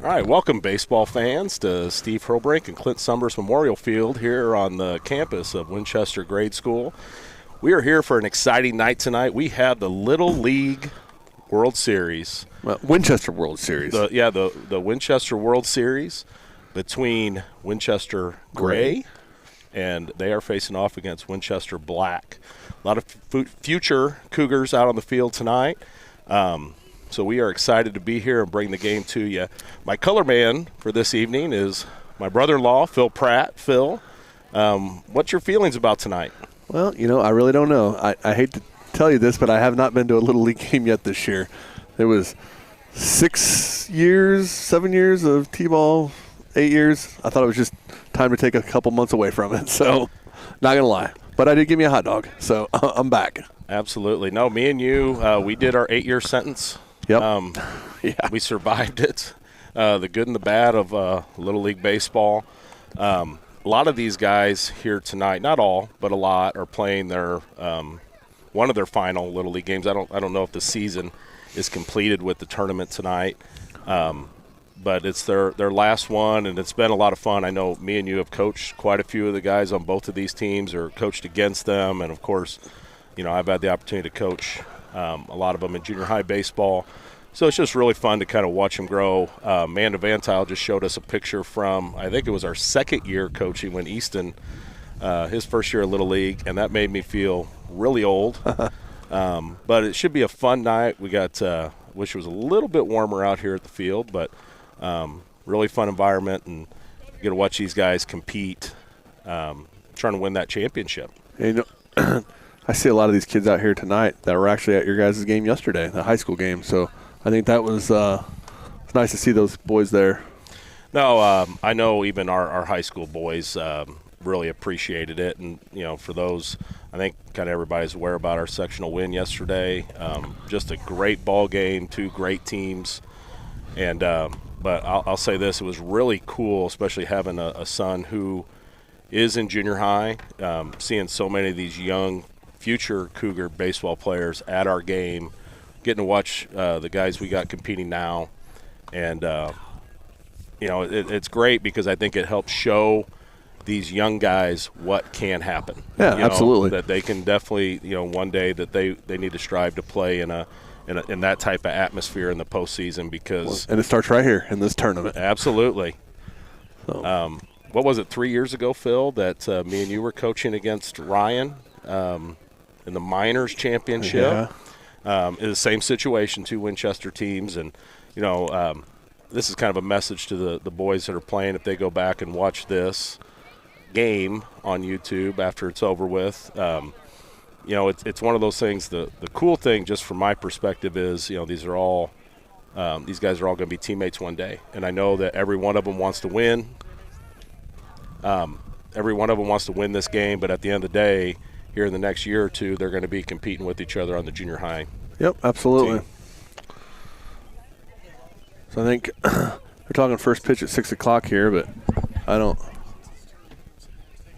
All right, welcome baseball fans to Steve Hurlbrink and Clint Summers Memorial Field here on the campus of Winchester Grade School. We are here for an exciting night tonight. We have the Little League World Series. Well, Winchester World Series. The Winchester World Series between Winchester Gray, and they are facing off against Winchester Black. A lot of future Cougars out on the field tonight. So we are excited to be here and bring the game to you. My color man for this evening is my brother-in-law, Phil Pratt. Phil, what's your feelings about tonight? Well, I really don't know. I hate to tell you this, but I have not been to a Little League game yet this year. It was 7 years of T-ball, 8 years. I thought it was just time to take a couple months away from it. So, not going to lie. But I did give me a hot dog, so I'm back. Absolutely. No, me and you, we did our 8-year sentence. Yep. We survived it, the good and the bad of Little League baseball. A lot of these guys here tonight, not all, but a lot, are playing their one of their final Little League games. I don't know if the season is completed with the tournament tonight, but it's their last one, and it's been a lot of fun. I know me and you have coached quite a few of the guys on both of these teams, or coached against them, and of course, I've had the opportunity to coach a lot of them in junior high baseball. So it's just really fun to kind of watch them grow. Amanda Vantile just showed us a picture from, I think it was our second year coaching when Easton, his first year of Little League, and that made me feel really old. But it should be a fun night. We got, wish it was a little bit warmer out here at the field, but really fun environment, and you get to watch these guys compete, trying to win that championship. I see a lot of these kids out here tonight that were actually at your guys' game yesterday, the high school game. So I think that was it's nice to see those boys there. No, I know even our high school boys really appreciated it. And, for those, I think kind of everybody's aware about our sectional win yesterday. Just a great ball game, two great teams. And but I'll say this, it was really cool, especially having a son who is in junior high, seeing so many of these young future Cougar baseball players at our game, getting to watch the guys we got competing now. And, it's great because I think it helps show these young guys what can happen. Yeah, absolutely. That they can definitely, one day that they need to strive to play in that type of atmosphere in the postseason because – and it starts right here in this tournament. Absolutely. So. What was it, 3 years ago, Phil, that me and you were coaching against Ryan in the minors championship? Yeah. In the same situation, two Winchester teams. And, this is kind of a message to the boys that are playing if they go back and watch this game on YouTube after it's over with. It's one of those things. The cool thing, just from my perspective, is, these guys are all going to be teammates one day. And I know that every one of them wants to win. Every one of them wants to win this game, but at the end of the day, here in the next year or two, they're going to be competing with each other on the junior high. Yep, absolutely. Team. So I think they're talking first pitch at 6 o'clock here, but they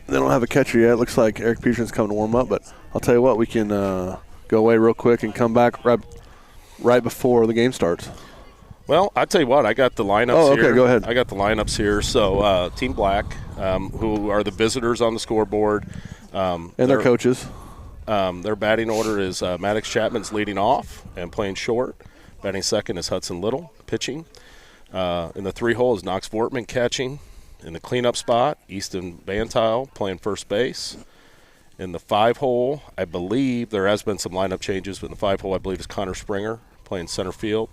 don't have a catcher yet. It looks like Eric Peterson's coming to warm up, but I'll tell you what, we can go away real quick and come back right before the game starts. Well, I tell you what, I got the lineups here. Okay, go ahead. I got the lineups here. So Team Black, who are the visitors on the scoreboard. And their coaches. Their batting order is Maddox Chapman's leading off and playing short. Batting second is Hudson Little, pitching. In the 3-hole is Knox Vortman catching. In the cleanup spot, Easton Vantile playing first base. In the 5-hole, I believe there has been some lineup changes, but in the 5-hole, I believe is Connor Springer playing center field.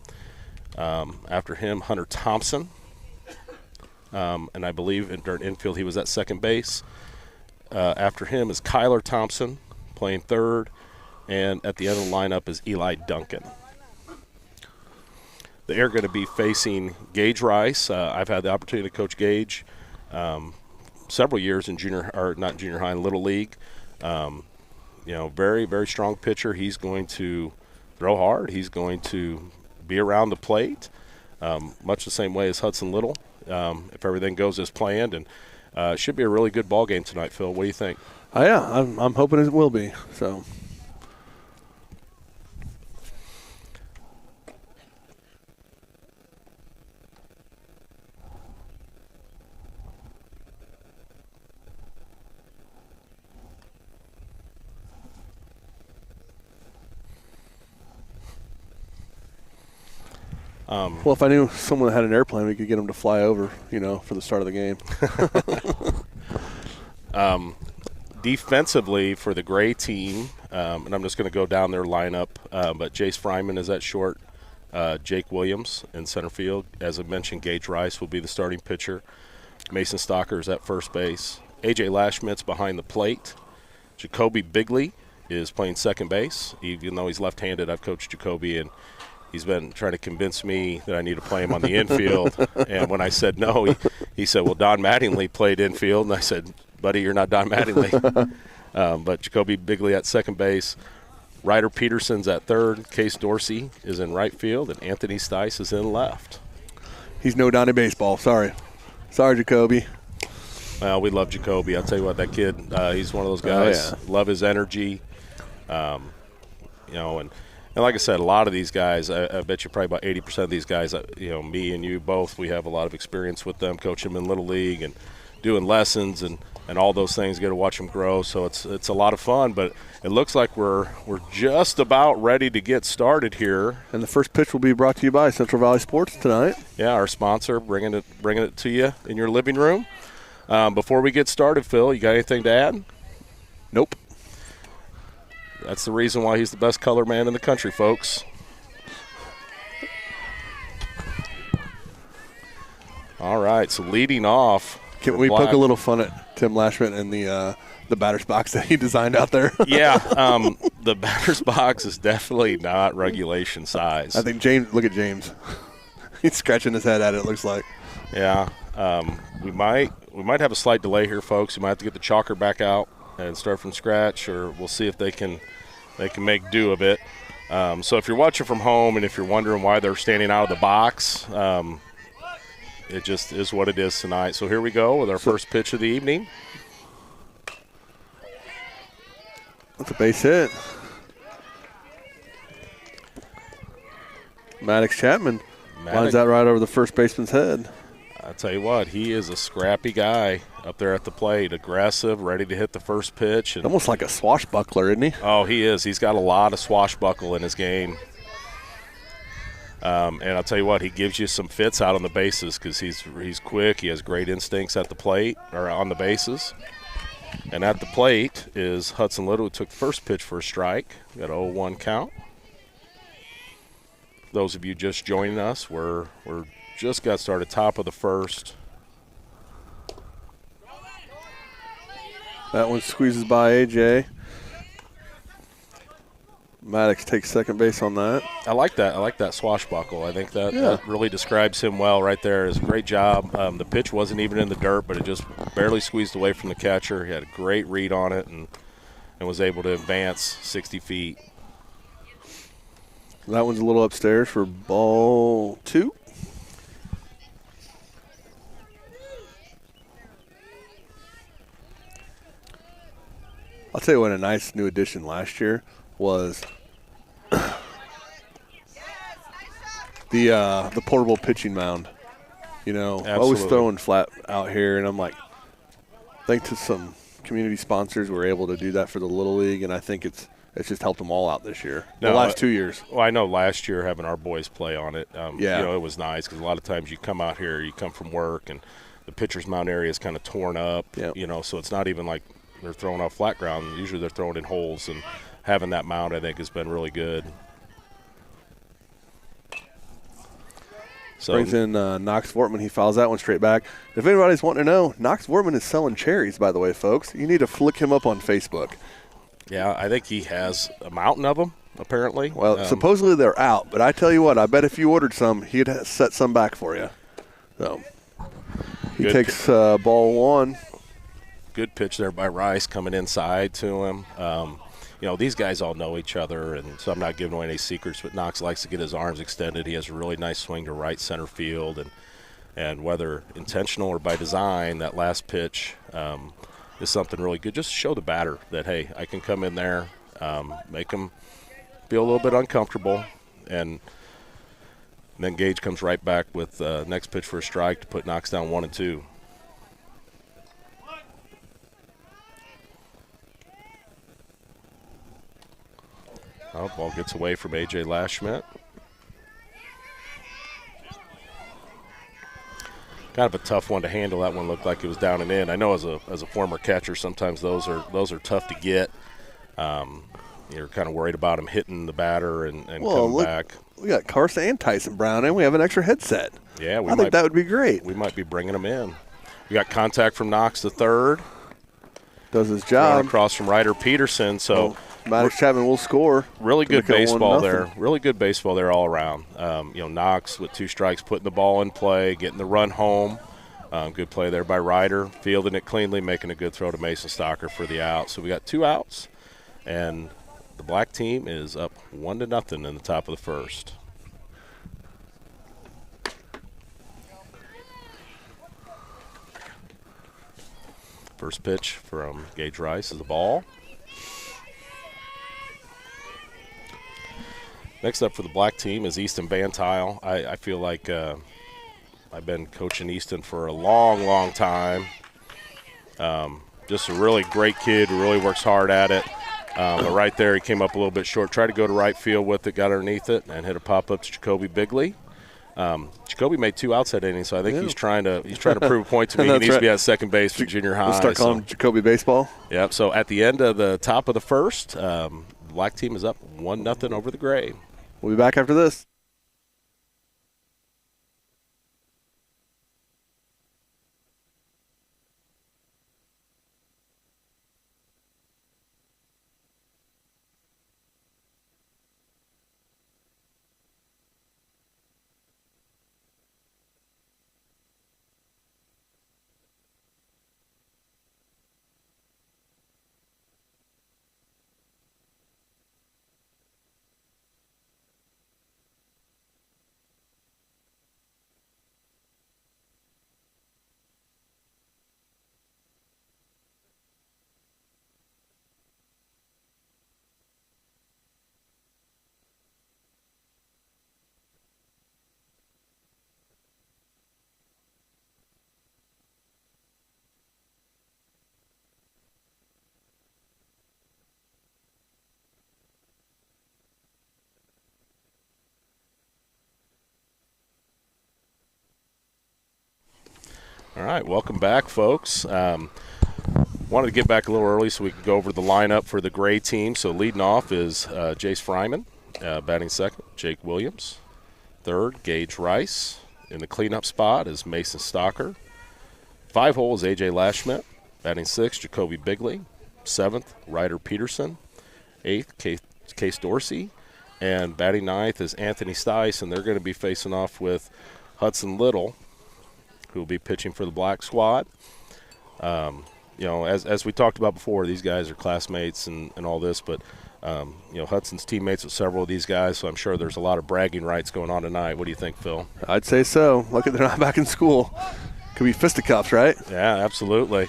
After him, Hunter Thompson. And I believe during infield he was at second base. After him is Kyler Thompson playing third. And at the end of the lineup is Eli Duncan. They are going to be facing Gage Rice. I've had the opportunity to coach Gage several years in Little League. Very, very strong pitcher. He's going to throw hard. He's going to be around the plate, much the same way as Hudson Little, if everything goes as planned. And it should be a really good ball game tonight, Phil. What do you think? Yeah, I'm hoping it will be. So. Well, if I knew someone that had an airplane, we could get them to fly over, for the start of the game. Defensively for the gray team, and I'm just going to go down their lineup, but Jace Fryman is at short. Jake Williams in center field. As I mentioned, Gage Rice will be the starting pitcher. Mason Stalker is at first base. A.J. Lashmit's behind the plate. Jacoby Bigley is playing second base. Even though he's left-handed, I've coached Jacoby, and he's been trying to convince me that I need to play him on the infield. And when I said no, he said, well, Don Mattingly played infield. And I said, buddy, you're not Don Mattingly. But Jacoby Bigley at second base. Ryder Peterson's at third. Case Dorsey is in right field, and Anthony Stice is in left. He's no Donnie Baseball. Sorry, Jacoby. Well, we love Jacoby. I'll tell you what, that kid, he's one of those guys. Oh, yeah. Love his energy. And like I said, a lot of these guys, I bet you probably about 80% of these guys, me and you both, we have a lot of experience with them, coaching them in Little League and doing lessons and all those things. You got to watch them grow. So it's a lot of fun, but it looks like we're just about ready to get started here. And the first pitch will be brought to you by Central Valley Sports tonight. Yeah, our sponsor, bringing it to you in your living room. Before we get started, Phil, you got anything to add? Nope. That's the reason why he's the best color man in the country, folks. All right, so leading off. Can we poke a little fun at Tim Lashman and the batter's box that he designed out there? Yeah, the batter's box is definitely not regulation size. I think look at James. He's scratching his head at it, looks like. Yeah, we might have a slight delay here, folks. We might have to get the chalker back out and start from scratch, or we'll see if they can make do of it. So if you're watching from home and if you're wondering why they're standing out of the box, it just is what it is tonight. So here we go with our first pitch of the evening. That's a base hit. Maddox Chapman lines that right over the first baseman's head. I tell you what, he is a scrappy guy up there at the plate, aggressive, ready to hit the first pitch. And almost like a swashbuckler, isn't he? Oh, he is. He's got a lot of swashbuckle in his game. And I'll tell you what, he gives you some fits out on the bases because he's quick. He has great instincts at the plate or on the bases. And at the plate is Hudson Little, who took the first pitch for a strike. Got a 0-1 count. Those of you just joining us, we're just got started, top of the first. That one squeezes by A.J. Maddox takes second base on that. I like that swashbuckle. I think that really describes him well right there. It's a great job. The pitch wasn't even in the dirt, but it just barely squeezed away from the catcher. He had a great read on it and was able to advance 60 feet. That one's a little upstairs for ball 2. I'll tell you what a nice new addition last year was the portable pitching mound. Always throwing flat out here, and I'm like, thanks to some community sponsors, we're able to do that for the Little League, and I think it's just helped them all out this year. The last 2 years. Well, I know last year having our boys play on it, it was nice because a lot of times you come out here, you come from work, and the pitcher's mound area is kind of torn up, so it's not even like they're throwing off flat ground. Usually they're throwing in holes, and having that mound, I think, has been really good. So brings in Knox Vortman. He fouls that one straight back. If anybody's wanting to know, Knox Vortman is selling cherries, by the way, folks. You need to flick him up on Facebook. Yeah, I think he has a mountain of them, apparently. Well, supposedly they're out, but I tell you what, I bet if you ordered some, he'd set some back for you. So he takes ball 1. Good pitch there by Rice coming inside to him. These guys all know each other, and so I'm not giving away any secrets, but Knox likes to get his arms extended. He has a really nice swing to right center field, and whether intentional or by design, that last pitch is something really good. Just show the batter that, hey, I can come in there, make him feel a little bit uncomfortable, and then Gage comes right back with next pitch for a strike to put Knox down 1-2. Ball gets away from A.J. Lashmet. kind of a tough one to handle. That one looked like it was down and in. I know as a former catcher, sometimes those are tough to get. You're kind of worried about him hitting the batter and coming back. We got Carson and Tyson Brown, and we have an extra headset. Yeah, I think that would be great. We might be bringing them in. We got contact from Knox the third. Does his job. Thrown across from Ryder Peterson. So Maddox Chapman will score. Really good baseball there. Really good baseball there all around. Knox with 2 strikes, putting the ball in play, getting the run home. Good play there by Ryder, fielding it cleanly, making a good throw to Mason Stocker for the out. So we got 2 outs, and the black team is up 1-0 in the top of the first. First pitch from Gage Rice is a ball. Next up for the black team is Easton Bantile. I feel like I've been coaching Easton for a long, long time. Just a really great kid who really works hard at it. But right there, he came up a little bit short. Tried to go to right field with it, got underneath it, and hit a pop-up to Jacoby Bigley. Jacoby made 2 outs that inning, so I think he's trying to prove a point to me. He needs to be at second base for junior high. We'll start calling him Jacoby baseball. Yep. So at the end of the top of the first, the black team is up 1-0 over the gray. We'll be back after this. All right, welcome back, folks. Wanted to get back a little early so we could go over the lineup for the gray team. So leading off is Jace Fryman, batting second, Jake Williams. Third, Gage Rice. In the cleanup spot is Mason Stocker. 5-hole is A.J. Lashmet. Batting sixth, Jacoby Bigley. Seventh, Ryder Peterson. Eighth, Case Dorsey. And batting ninth is Anthony Stice, and they're going to be facing off with Hudson Little, who will be pitching for the black squad. As we talked about before, these guys are classmates and all this, but Hudson's teammates with several of these guys, so I'm sure there's a lot of bragging rights going on tonight. What do you think, Phil? I'd say so. Look at, they're not back in school. Could be fisticuffs, right? Yeah, absolutely.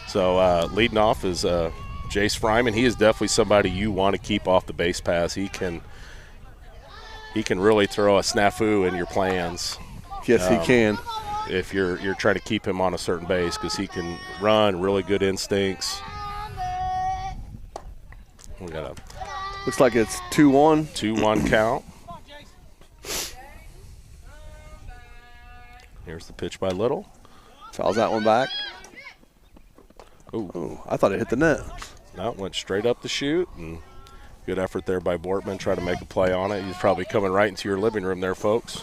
So leading off is Jace Fryman. He is definitely somebody you want to keep off the base pass. He can really throw a snafu in your plans. Yes, he can. If you're trying to keep him on a certain base, because he can run, really good instincts. We got a looks like it's 2-1. 2-1 count. Here's the pitch by Little. Fouls that one back. Ooh, I thought it hit the net. No, it went straight up the chute, and good effort there by Bortman. Try to make a play on it. He's probably coming right into your living room there, folks.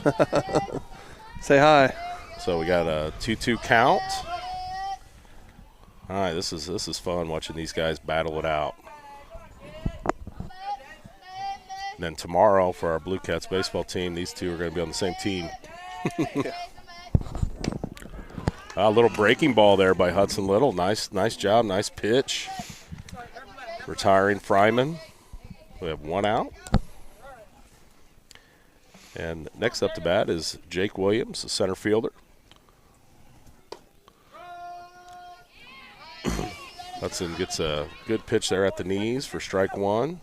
Say hi. So we got a 2-2 count. All right, this is fun watching these guys battle it out. And then tomorrow for our Blue Cats baseball team, these two are going to be on the same team. A little breaking ball there by Hudson Little. Nice job, nice pitch. Retiring Fryman. We have 1 out. And next up to bat is Jake Williams, the center fielder. Hudson gets a good pitch there at the knees for strike one.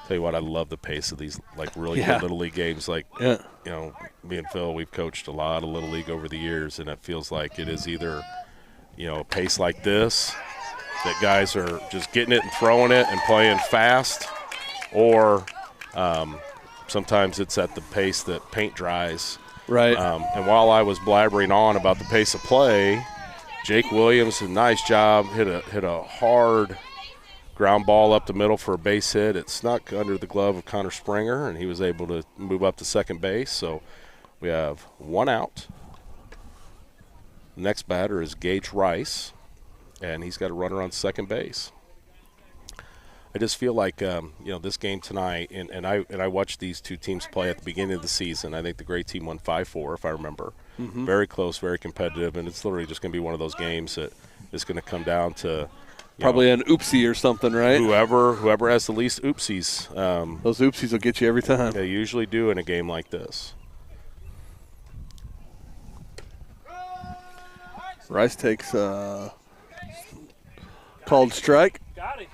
Tell you what, I love the pace of these really good Little League games. Me and Phil, we've coached a lot of Little League over the years, and it feels like it is either, a pace like this, that guys are just getting it and throwing it and playing fast, or sometimes it's at the pace that paint dries. Right. And while I was blabbering on about the pace of play, Jake Williams, a nice job, hit a hard ground ball up the middle for a base hit. It snuck under the glove of Connor Springer, and he was able to move up to second base. So we have one out. The next batter is Gage Rice, and he's got a runner on second base. I just feel like this game tonight, and I watched these two teams play at the beginning of the season. I think the great team won 5-4, if I remember. Mm-hmm. Very close, very competitive, and it's literally just going to be one of those games that is going to come down to probably an oopsie or something, right? Whoever has the least oopsies. Those oopsies will get you every time. They usually do in a game like this. Rice takes called strike. Got it.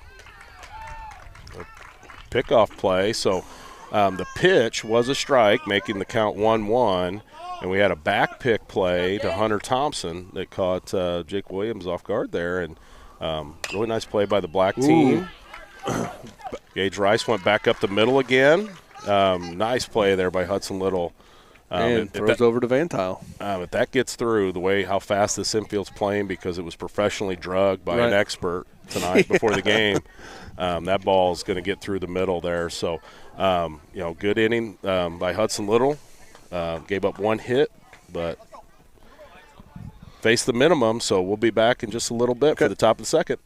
Pickoff play. So the pitch was a strike, making the count 1-1. And we had a back pick play to Hunter Thompson that caught Jake Williams off guard there. And really nice play by the black team. Gage Rice went back up the middle again. Nice play there by Hudson Little. And throws over to Van Tile. If that gets through, the way how fast this infield's playing, because it was professionally drugged by an expert tonight before the game, that ball is going to get through the middle there. So, good inning by Hudson Little. Gave up one hit, but faced the minimum. So we'll be back in just a little bit for the top of the second.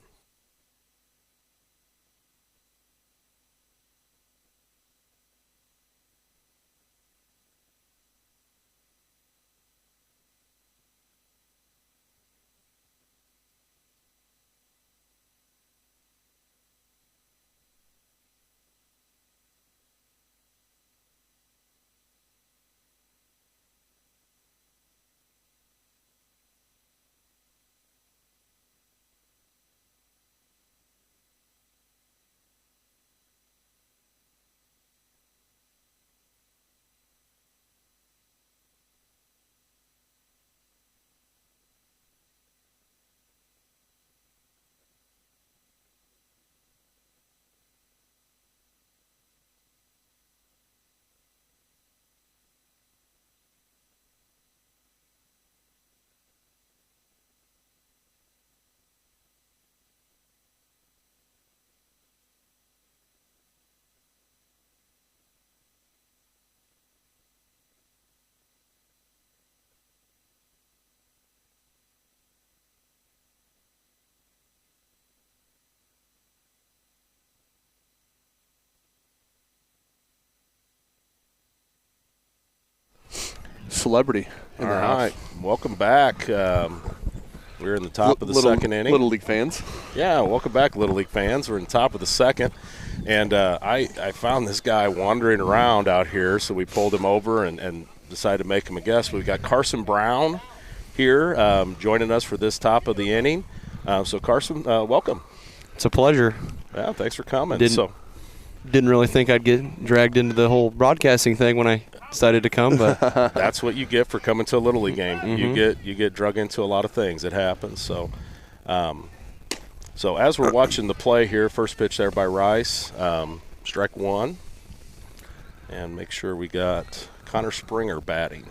Celebrity in the house. Right, welcome back. We're in the top of the second inning. Little League fans. Yeah, welcome back, Little League fans. We're in the top of the second, and I found this guy wandering around out here, so we pulled him over and decided to make him a guest. We've got Carson Brown here joining us for this top of the inning. So, Carson, welcome. It's a pleasure. Yeah, thanks for coming. Didn't really think I'd get dragged into the whole broadcasting thing when I decided to come, but that's what you get for coming to a Little League game. Mm-hmm. You get drug into a lot of things. It happens. So, so as we're watching the play here, first pitch there by Rice, strike one, and make sure we got Connor Springer batting.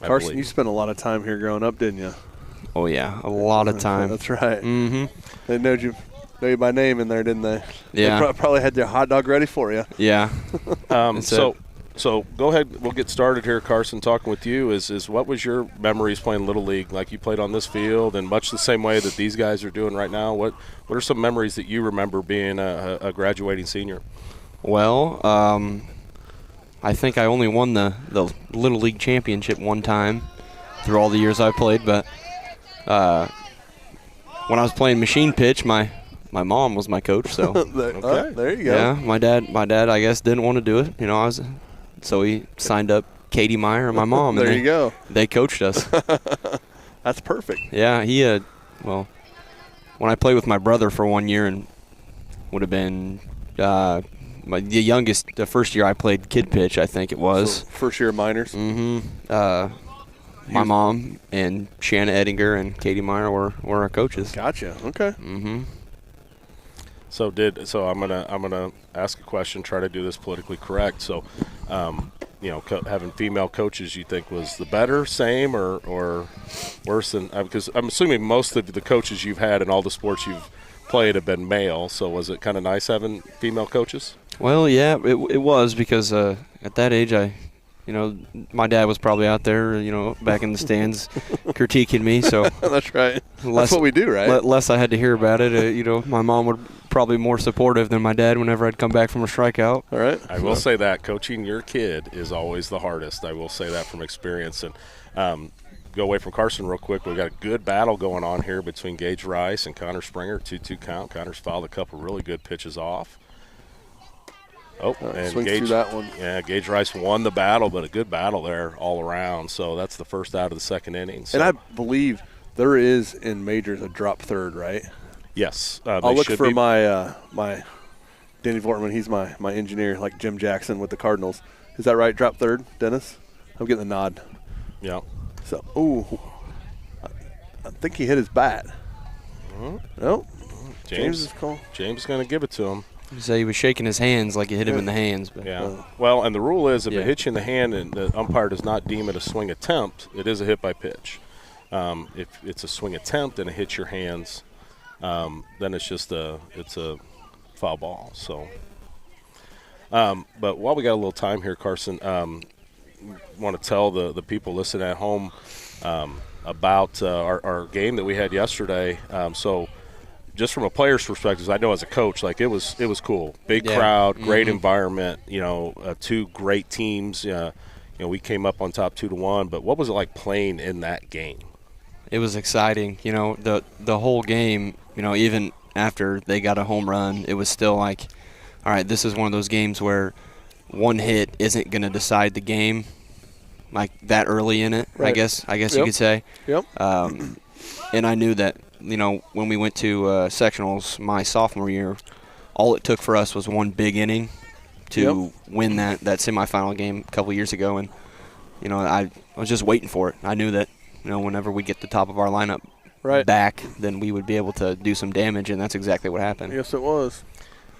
Carson, you spent a lot of time here growing up, didn't you? Oh yeah, a lot of time. That's right. Mm-hmm. They know you by name in there, didn't they? Yeah. They probably had their hot dog ready for you. Yeah. So go ahead. We'll get started here, Carson. Talking with you is what was your memories playing Little League? Like, you played on this field, and much the same way that these guys are doing right now. What are some memories that you remember being a graduating senior? Well, I think I only won the Little League championship one time through all the years I played. But when I was playing machine pitch, my mom was my coach. So there you go. Yeah, my dad I guess didn't want to do it. So he signed up Katie Meyer and my mom. There you go. They coached us. That's perfect. Yeah, when I played with my brother for 1 year, and would have been the youngest, the first year I played kid pitch, I think it was. So first year of minors. Mm-hmm. My mom and Shanna Ettinger and Katie Meyer were our coaches. Gotcha. Okay. Mm-hmm. So I'm gonna ask a question. Try to do this politically correct. So, having female coaches, you think was the better, same, or worse than? Because I'm assuming most of the coaches you've had in all the sports you've played have been male. So was it kind of nice having female coaches? Well, yeah, it was because at that age, my dad was probably out there, back in the stands critiquing me. So That's right. That's what we do, right? Less I had to hear about it. My mom would probably be more supportive than my dad whenever I'd come back from a strikeout. All right. I will say that coaching your kid is always the hardest. I will say that from experience. And go away from Carson real quick. We've got a good battle going on here between Gage Rice and Connor Springer. 2-2 count. Connor's fouled a couple really good pitches off. And swings Gage, through that one. Yeah, Gage Rice won the battle, but a good battle there all around. So that's the first out of the second inning. So. And I believe there is in majors a drop third, right? Yes. I'll look for my Danny Vortman. He's my engineer, like Jim Jackson with the Cardinals. Is that right? Drop third, Dennis? I'm getting the nod. Yeah. So, I think he hit his bat. Nope. James is cool. James is going to give it to him. So he was shaking his hands like it hit him in the hands. But. Yeah. Well, and the rule is if it hits you in the hand and the umpire does not deem it a swing attempt, it is a hit by pitch. If it's a swing attempt and it hits your hands, then it's just it's a foul ball. So, but while we got a little time here, Carson, want to tell the people listening at home about our game that we had yesterday. So. Just from a player's perspective, I know as a coach, like it was cool. Big crowd, great environment. Two great teams. We came up on top 2-1. But what was it like playing in that game? It was exciting. The whole game. Even after they got a home run, it was still like, all right, this is one of those games where one hit isn't going to decide the game, like that early in it. Right. I guess you could say. Yep. And I knew that. When we went to sectionals my sophomore year, all it took for us was one big inning to win that semifinal game a couple years ago. And, I was just waiting for it. I knew that, whenever we get the top of our lineup back, then we would be able to do some damage, and that's exactly what happened. Yes, it was.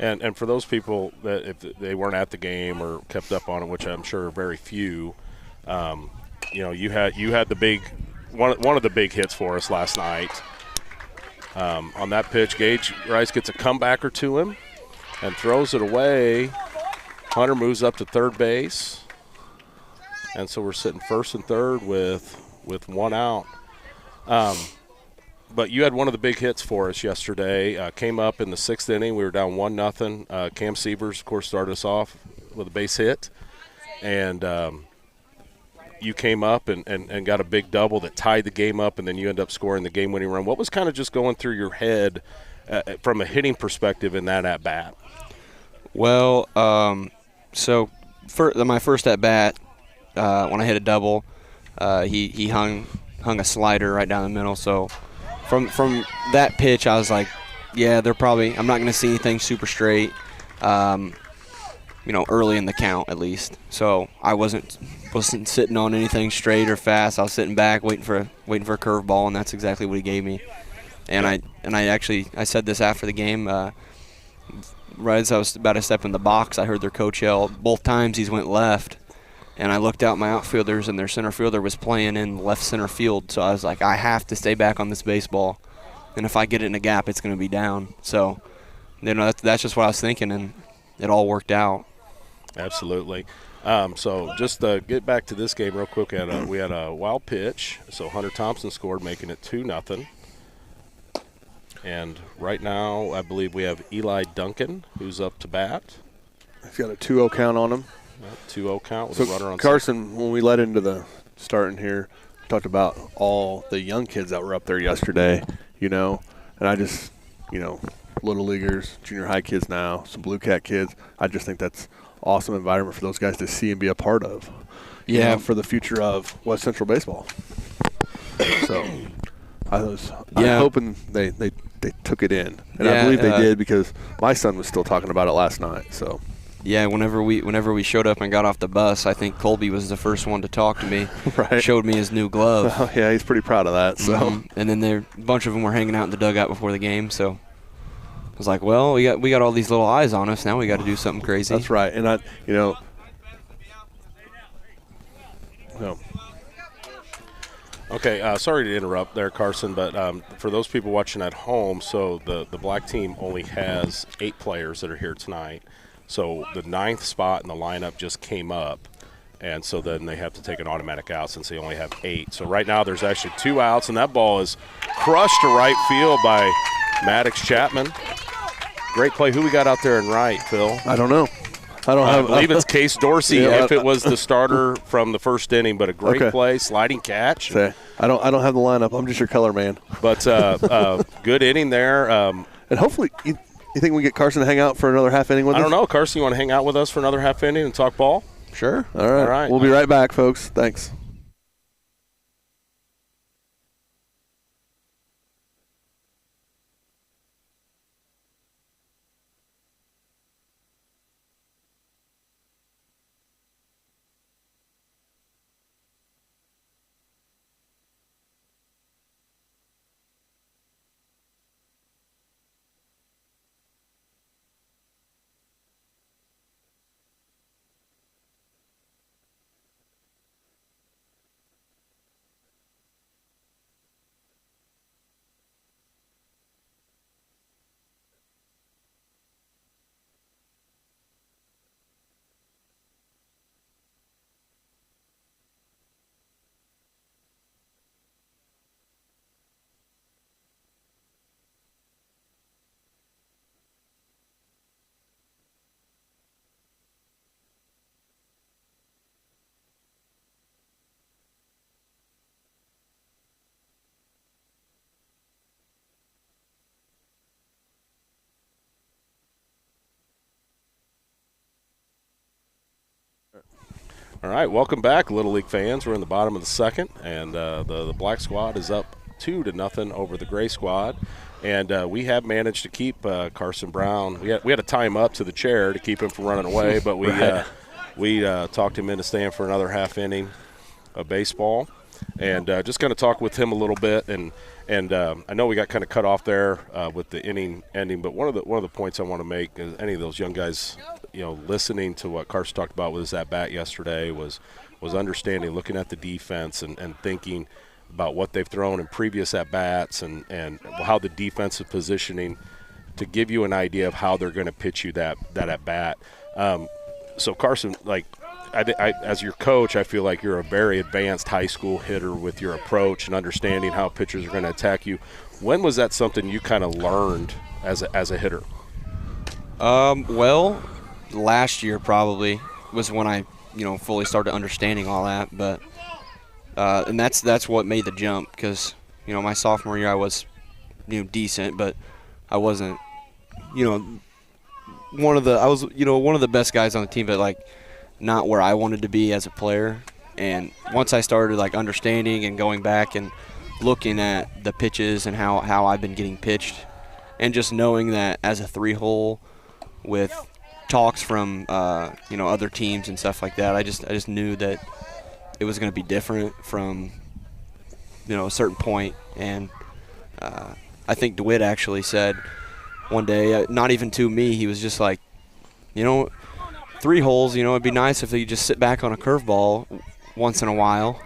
And for those people that if they weren't at the game or kept up on it, which I'm sure are very few, you had the big one of the big hits for us last night. On that pitch, Gage Rice gets a comebacker to him and throws it away. Hunter moves up to third base. And so we're sitting first and third with one out. But you had one of the big hits for us yesterday. Came up in the sixth inning. We were down 1-0. Cam Sievers, of course, started us off with a base hit. And you came up and got a big double that tied the game up, and then you end up scoring the game-winning run. What was kind of just going through your head from a hitting perspective in that at-bat? Well, so for my first at-bat, when I hit a double, he hung a slider right down the middle. So from that pitch, I was like, yeah, I'm not going to see anything super straight. Early in the count at least. So I wasn't sitting on anything straight or fast. I was sitting back waiting for a curveball, and that's exactly what he gave me. And I said this after the game. Right as I was about to step in the box, I heard their coach yell. Both times he's went left, and I looked out my outfielders, and their center fielder was playing in left center field. So I was like, I have to stay back on this baseball, and if I get it in a gap, it's going to be down. So, that's just what I was thinking, and it all worked out. Absolutely. So just to get back to this game real quick, we had a wild pitch. So Hunter Thompson scored, making it 2-0. And right now, I believe we have Eli Duncan, who's up to bat. He's got a 2-0 count on him. 2-0 count with a runner on Carson, when we led into the starting here, talked about all the young kids that were up there yesterday, and I just, little leaguers, junior high kids now, some Blue Cat kids. I just think that's awesome environment for those guys to see and be a part of. For the future of West Central baseball. So I was hoping they took it in, and I believe they did because my son was still talking about it last night. So. Yeah, whenever we showed up and got off the bus, I think Colby was the first one to talk to me. Right. Showed me his new glove. Oh, yeah, he's pretty proud of that. So. And then a bunch of them were hanging out in the dugout before the game. So. was like, well, we got all these little eyes on us. Now we got to do something crazy. That's right. And no. Okay, sorry to interrupt there, Carson, but for those people watching at home, so the black team only has 8 players that are here tonight. So the 9th spot in the lineup just came up, and so then they have to take an automatic out since they only have 8. So right now there's actually 2 outs, and that ball is crushed to right field by Maddox Chapman. Great play. Who we got out there in right, Phil? I don't know. I believe it's Case Dorsey Yeah, if it was the starter from the first inning, but a great play, sliding catch. I don't have the lineup. I'm just your color man. But good inning there. And hopefully, you think we get Carson to hang out for another half inning with us? I don't know. Carson, you want to hang out with us for another half inning and talk ball? Sure. All right. We'll be right back, folks. Thanks. All right, welcome back, Little League fans. We're in the bottom of the second, and the black squad is up 2-0 over the gray squad. And we have managed to keep Carson Brown. We had to tie him up to the chair to keep him from running away, but we talked him into staying for another half inning of baseball. And just going to talk with him a little bit. And I know we got kind of cut off there with the inning ending, but one of the points I want to make is any of those young guys, listening to what Carson talked about with his at-bat yesterday was understanding, looking at the defense and thinking about what they've thrown in previous at-bats and how the defense is positioning to give you an idea of how they're going to pitch you that at-bat. So, Carson, I, as your coach, I feel like you're a very advanced high school hitter with your approach and understanding how pitchers are going to attack you. When was that something you kind of learned as a hitter? Well, last year probably was when I, fully started understanding all that. But and that's what made the jump because, my sophomore year I was, decent, but I wasn't, one of the best guys on the team, but not where I wanted to be as a player. And once I started understanding and going back and looking at the pitches and how I've been getting pitched, and just knowing that as a 3-hole with talks from other teams and stuff like that, I just knew that it was going to be different from a certain point. And I think DeWitt actually said one day, not even to me, he was just like, 3 holes, it'd be nice if they could just sit back on a curveball once in a while.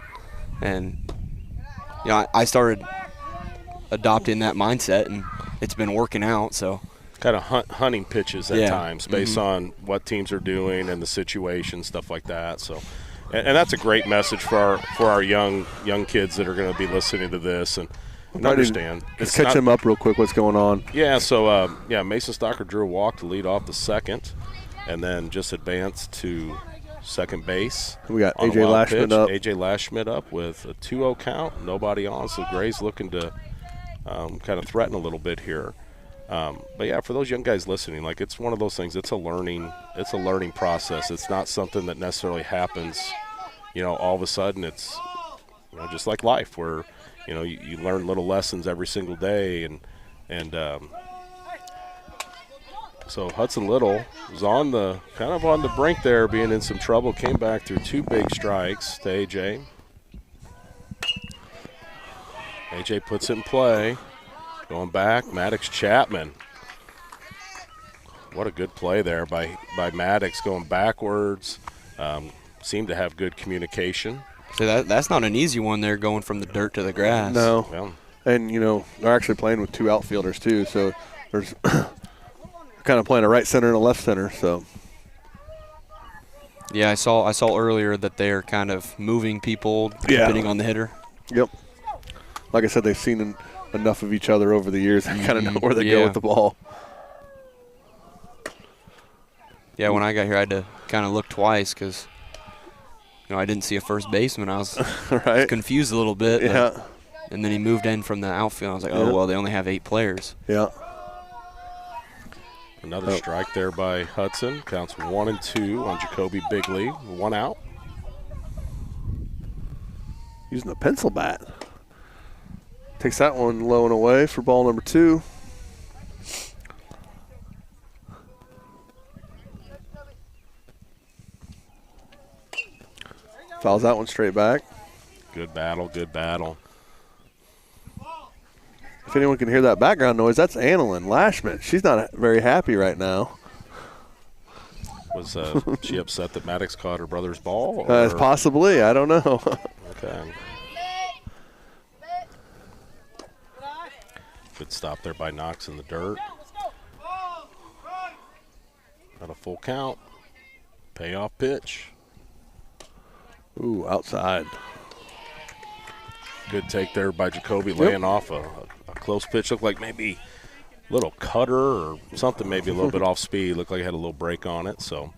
And, I started adopting that mindset, and it's been working out. So kind of hunting pitches at times based on what teams are doing and the situation, stuff like that. So, and that's a great message for our young kids that are going to be listening to this and understand. Let's catch them up real quick. What's going on? Yeah. So Mason Stocker drew a walk to lead off the second, and then just advanced to second base. We got A.J. Lashman up. A.J. Lashman up with a 2-0 count, nobody on. So Gray's looking to kind of threaten a little bit here. But yeah, for those young guys listening, it's one of those things. It's a learning process. It's not something that necessarily happens, all of a sudden. It's just like life, where you learn little lessons every single day, and so Hudson Little was on the brink there, being in some trouble. Came back through 2 big strikes to A.J. A.J. puts it in play. Going back, Maddox Chapman What a good play there by Maddox going backwards. Seemed to have good communication. So that's not an easy one there, going from the dirt to the grass. No. Well, And, they're actually playing with 2 outfielders, too. So there's kind of playing a right center and a left center. So, Yeah, I saw earlier that they're kind of moving people depending on the hitter. yep. Like I said, they've seen enough of each other over the years. They kind of know where they go with the ball. Yeah, when I got here, I had to kind of look twice because, I didn't see a first baseman. I was Right. confused a little bit. Yeah. And then he moved in from the outfield. I was like, oh, well, they only have 8 players. Yeah. another strike there by Hudson. Counts 1-2 on Jacoby Bigley. 1 out. Using the pencil bat. Takes that one low and away for ball number 2. Fouls that one straight back. Good battle, good battle. If anyone can hear that background noise, that's Annalyn Lashman. She's not very happy right now. Was she upset that Maddox caught her brother's ball? Possibly. I don't know. Okay. Good stop there by Knox in the dirt. Got a full count. Payoff pitch. Ooh, outside. Good take there by Jacoby, laying off a close pitch. Looked like maybe a little cutter or something, maybe a little bit off speed. Looked like it had a little break on it. So,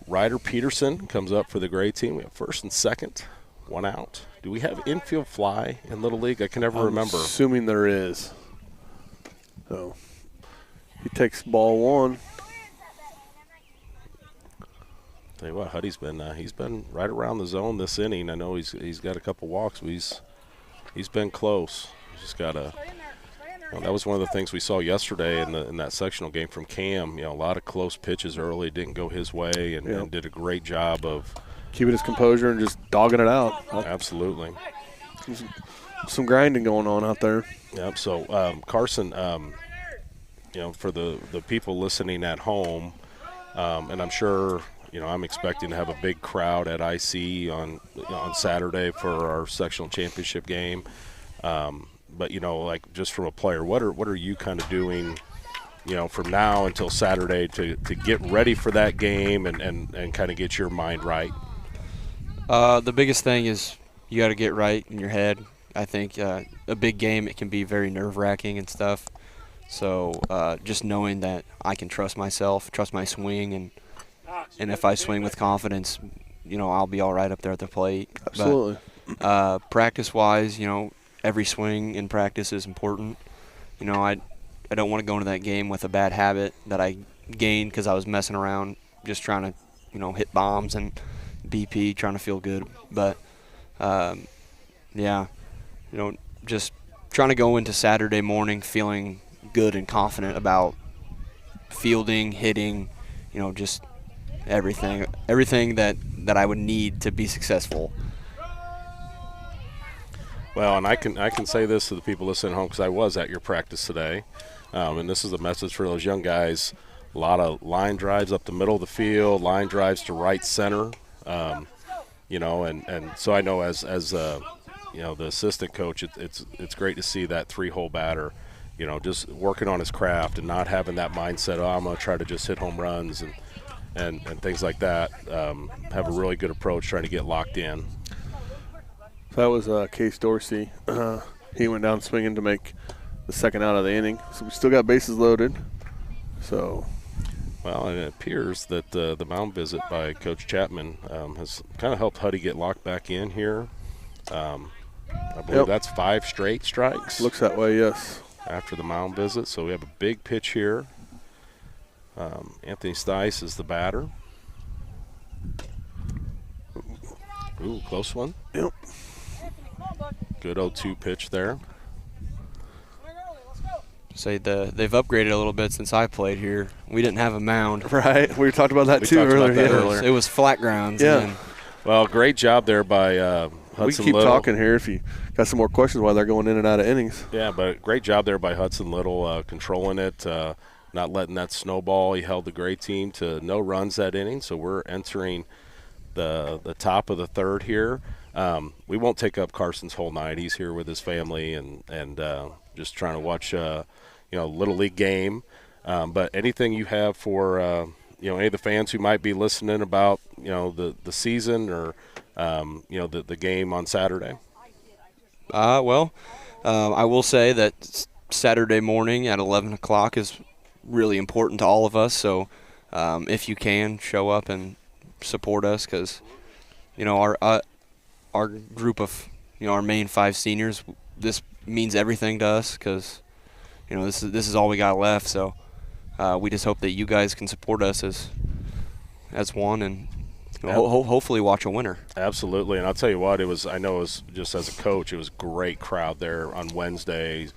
Ryder Peterson comes up for the gray team. We have first and second, 1 out. Do we have infield fly in Little League? I can never remember. Assuming there is. So, he takes ball 1. Tell you what, Huddy's been right around the zone this inning. I know he's got a couple walks, but he's been close. He's just got to. That was one of the things we saw yesterday in that sectional game from Cam. A lot of close pitches early, didn't go his way, and did a great job of keeping his composure and just dogging it out. Absolutely. Some grinding going on out there. Yep. So Carson, for the people listening at home, and I'm sure. I'm expecting to have a big crowd at IC on Saturday for our sectional championship game. But like just from a player, what are you kind of doing, from now until Saturday to get ready for that game and kind of get your mind right? The biggest thing is you got to get right in your head. I think a big game, it can be very nerve-wracking and stuff. So just knowing that I can trust myself, trust my swing, and if I swing with confidence, I'll be all right up there at the plate. Absolutely. But, practice-wise, every swing in practice is important. I don't want to go into that game with a bad habit that I gained because I was messing around, just trying to, hit bombs and BP, trying to feel good. But, just trying to go into Saturday morning feeling good and confident about fielding, hitting, just everything that I would need to be successful. Well, and I can say this to the people listening at home because I was at your practice today, and this is a message for those young guys. A lot of line drives up the middle of the field, line drives to right center, and so I know as the assistant coach, it's great to see that 3-hole batter, just working on his craft and not having that mindset. Oh, I'm going to try to just hit home runs and things like that. Have a really good approach trying to get locked in. So that was Case Dorsey. He went down swinging to make the second out of the inning. So we still got bases loaded. So, well, and it appears that the mound visit by Coach Chapman has kind of helped Huddy get locked back in here. I believe that's 5 straight strikes. Looks that way, yes. After the mound visit. So we have a big pitch here. Anthony Stice is the batter. Ooh, close one. Yep. Good 0-2 pitch there. They've upgraded a little bit since I played here. We didn't have a mound. Right. We talked about that We too talked about earlier. that earlier. It was flat grounds. Yeah. And Well, great job there by We Hudson can keep Little. talking here if you got some more questions while they're going in and out of innings. Yeah, but great job there by Hudson Little, controlling it, not letting that snowball. He held the Gray team to no runs that inning, so we're entering the top of the third here. We won't take up Carson's whole night. He's here with his family and just trying to watch Little League game. But anything you have for any of the fans who might be listening about the season or the game on Saturday? I will say that Saturday morning at 11 o'clock is really important to all of us. So if you can, show up and support us, because our group of our main 5 seniors, this means everything to us, because this is all we got left. So we just hope that you guys can support us as one, and hopefully watch a winner. Absolutely, and I'll tell you what, I know it was just as a coach, it was a great crowd there on Wednesday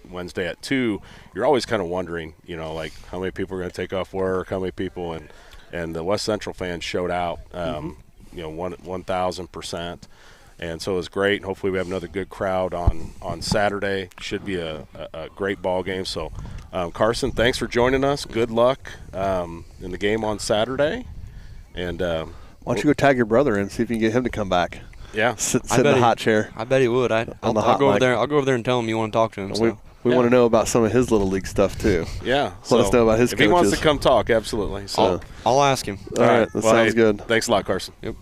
at 2. You're always kind of wondering, like how many people are going to take off work, how many people, and the West Central fans showed out, 1,000%. And so it was great. Hopefully we have another good crowd on Saturday. Should be a great ball game. So, Carson, thanks for joining us. Good luck in the game on Saturday. And why don't you go tag your brother in, see if you can get him to come back? Yeah, sit in the hot chair. I bet he would. I'll go over there. I'll go over there and tell him you want to talk to him. We want to know about some of his Little League stuff too. Yeah, let us know about his if coaches. he wants to come talk, absolutely. So I'll ask him. All right, that sounds good. Thanks a lot, Carson. Yep.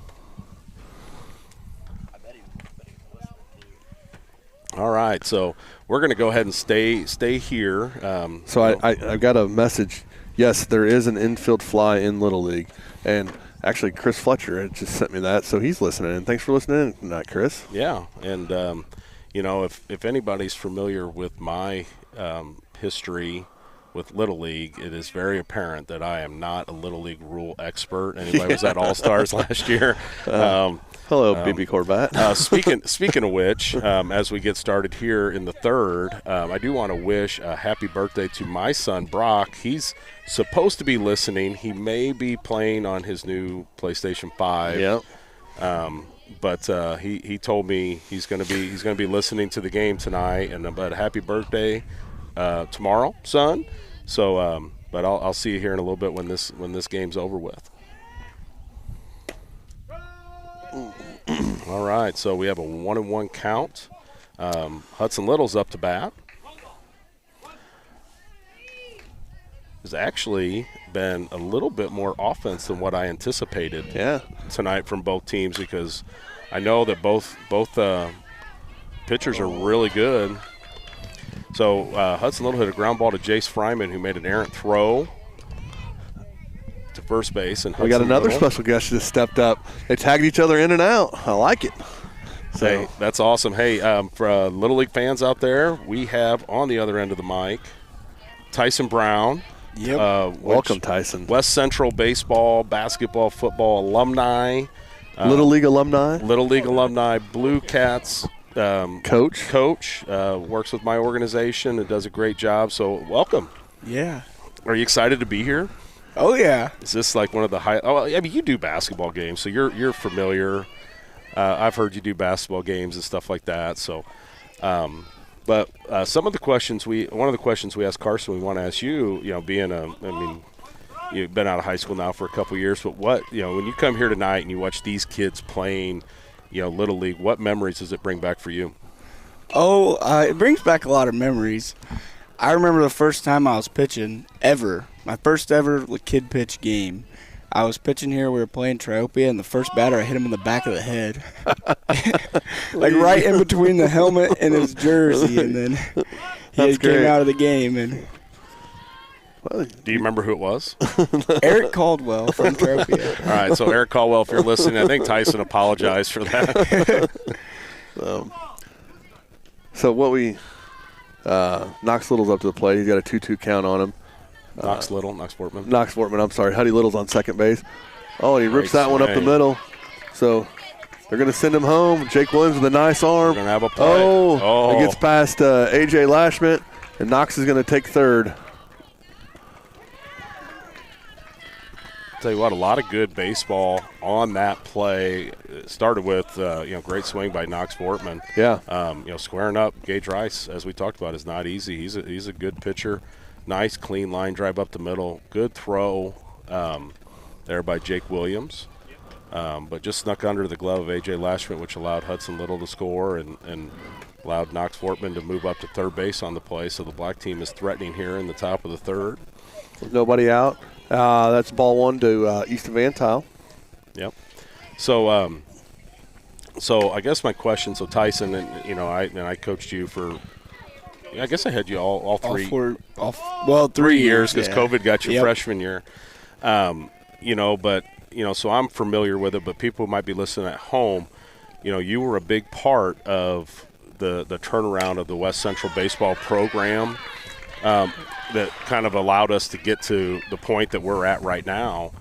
All right, so we're going to go ahead and stay here. I got a message. Yes, there is an infield fly in Little League, and actually Chris Fletcher had just sent me that, so he's listening. And thanks for listening in tonight, Chris. Yeah, and if anybody's familiar with my history with Little League, it is very apparent that I am not a Little League rule expert. Anybody was at All-Stars last year. Hello, BB Corbat. Speaking of which, as we get started here in the third, I do want to wish a happy birthday to my son, Brock. He's supposed to be listening. He may be playing on his new PlayStation 5. Yep. But he told me he's going to be listening to the game tonight, but happy birthday tomorrow, son. So, but I'll see you here in a little bit when this game's over with. All right, so we have a 1-1 count. Hudson Little's up to bat. Has actually been a little bit more offense than what I anticipated tonight from both teams, because I know that both pitchers are really good. So Hudson Little hit a ground ball to Jace Fryman, who made an errant throw to first base. And we got another special guest who just stepped up. They tagged each other in and out. I like it. So hey, that's awesome. Hey, for Little League fans out there, we have on the other end of the mic Tyson Brown. Yep. Welcome, Tyson. West Central baseball, basketball, football alumni. Little League alumni. Little League alumni. Blue Cats coach. Works with my organization and does a great job. So welcome. Yeah. Are you excited to be here? Oh yeah. Is this like one of the high? Oh, I mean, you do basketball games, so you're familiar. I've heard you do basketball games and stuff like that. So, but one of the questions we asked Carson, we want to ask you. You've been out of high school now for a couple of years, but when you come here tonight and you watch these kids playing, Little League, what memories does it bring back for you? Oh, it brings back a lot of memories. I remember the first time I was pitching ever. My first ever kid pitch game. I was pitching here. We were playing Triopia, and the first batter, I hit him in the back of the head. Like right in between the helmet and his jersey, and then he came out of the game. And do you remember who it was? Eric Caldwell from Triopia. All right, so Eric Caldwell, if you're listening, I think Tyson apologized for that. So what we Knox Little's up to the plate. He's got a 2-2 count on him. Knox Fortman. Knox Fortman, I'm sorry. Huddy Little's on second base. Oh, and he rips that one up the middle. So they're going to send him home. Jake Williams with a nice arm. Going to have a play. Oh, it gets past A.J. Lashman, and Knox is going to take third. tell you what, a lot of good baseball on that play. It started with great swing by Knox Fortman. Yeah. Squaring up Gage Rice, as we talked about, is not easy. He's a good pitcher. Nice clean line drive up the middle. Good throw there by Jake Williams, but just snuck under the glove of A.J. Lashman, which allowed Hudson Little to score and allowed Knox Fortman to move up to third base on the play. So the black team is threatening here in the top of the third. With nobody out. That's ball one to Easton Van Tile. Yep. So, so I guess my question. So Tyson, and I coached you for. I guess I had you all three. 3 years because COVID got your freshman year. So I'm familiar with it, but people who might be listening at home, you were a big part of the turnaround of the West Central baseball program. That kind of allowed us to get to the point that we're at right now.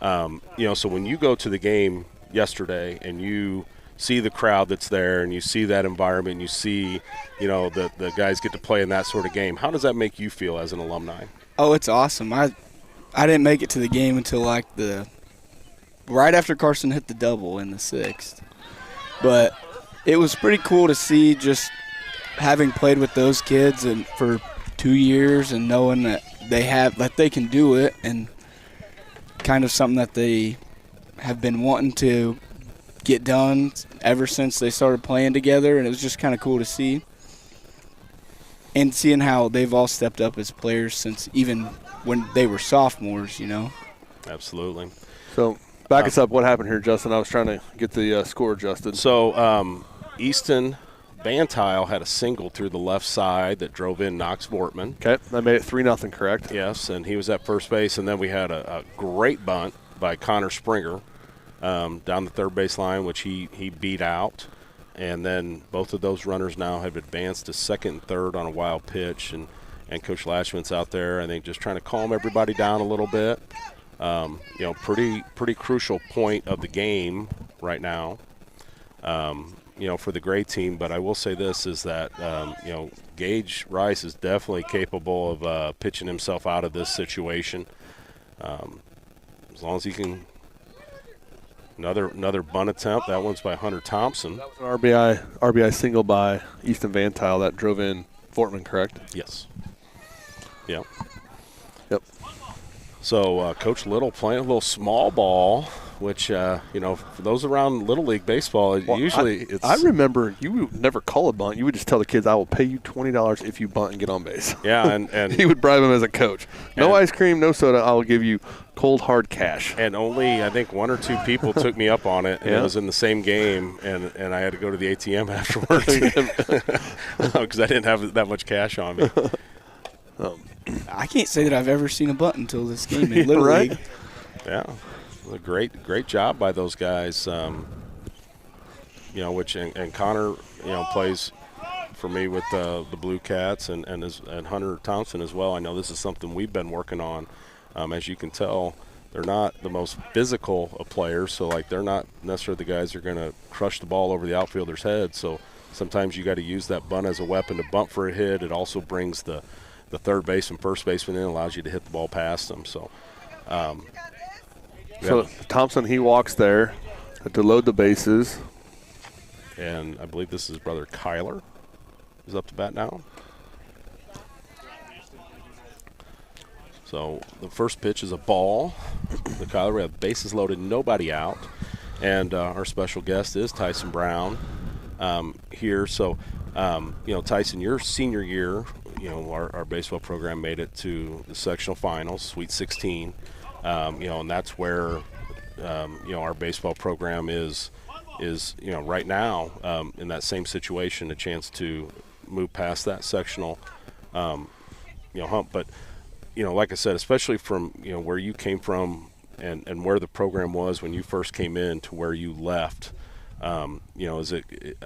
So when you go to the game yesterday and you see the crowd that's there and you see that environment and you see, the guys get to play in that sort of game, how does that make you feel as an alumni? Oh, it's awesome. I didn't make it to the game until right after Carson hit the double in the 6th. But it was pretty cool to see, just having played with those kids and for 2 years and knowing that they can do it, and kind of something that they have been wanting to get done ever since they started playing together, and it was just kind of cool to see. And seeing how they've all stepped up as players since even when they were sophomores, Absolutely. So back us up. What happened here, Justin? I was trying to get the score adjusted. So Easton Van Tile had a single through the left side that drove in Knox Vortman. Okay, that made it 3-0, correct? Yes, and he was at first base. And then we had a great bunt by Connor Springer down the third base line, which he beat out. And then both of those runners now have advanced to second and third on a wild pitch. And Coach Lashman's out there, I think, just trying to calm everybody down a little bit. Pretty crucial point of the game right now. For the gray team, but I will say this is that, Gage Rice is definitely capable of pitching himself out of this situation. As long as he can. Another bunt attempt. That one's by Hunter Thompson. That was an RBI single by Easton Van Tile that drove in Fortman, correct? Yes. Yep. So Coach Little playing a little small ball, which, for those around Little League baseball, it's. I remember you would never call a bunt. You would just tell the kids, I will pay you $20 if you bunt and get on base. Yeah, and he would bribe them as a coach. No ice cream, no soda. I'll give you cold, hard cash. And only, I think, 1 or 2 people took me up on it, and it was in the same game, and I had to go to the ATM afterwards because I didn't have that much cash on me. I can't say that I've ever seen a bunt until this game in Little right? League. Yeah, a great job by those guys. Which and Connor, plays for me with the Blue Cats and Hunter Thompson as well. I know this is something we've been working on. As you can tell, they're not the most physical of players, so they're not necessarily the guys who are going to crush the ball over the outfielder's head. So sometimes you got to use that bunt as a weapon to bunt for a hit. It also brings the third base and first baseman in, allows you to hit the ball past them. So, So Thompson, he walks there to load the bases. And I believe this is his brother Kyler is up to bat now. So the first pitch is a ball. The Kyler, we have bases loaded, nobody out. And our special guest is Tyson Brown here. So, Tyson, your senior year, our baseball program made it to the sectional finals, Sweet 16. And that's where, our baseball program is right now in that same situation, a chance to move past that sectional, hump. But, like I said, especially from, where you came from and where the program was when you first came in to where you left, is it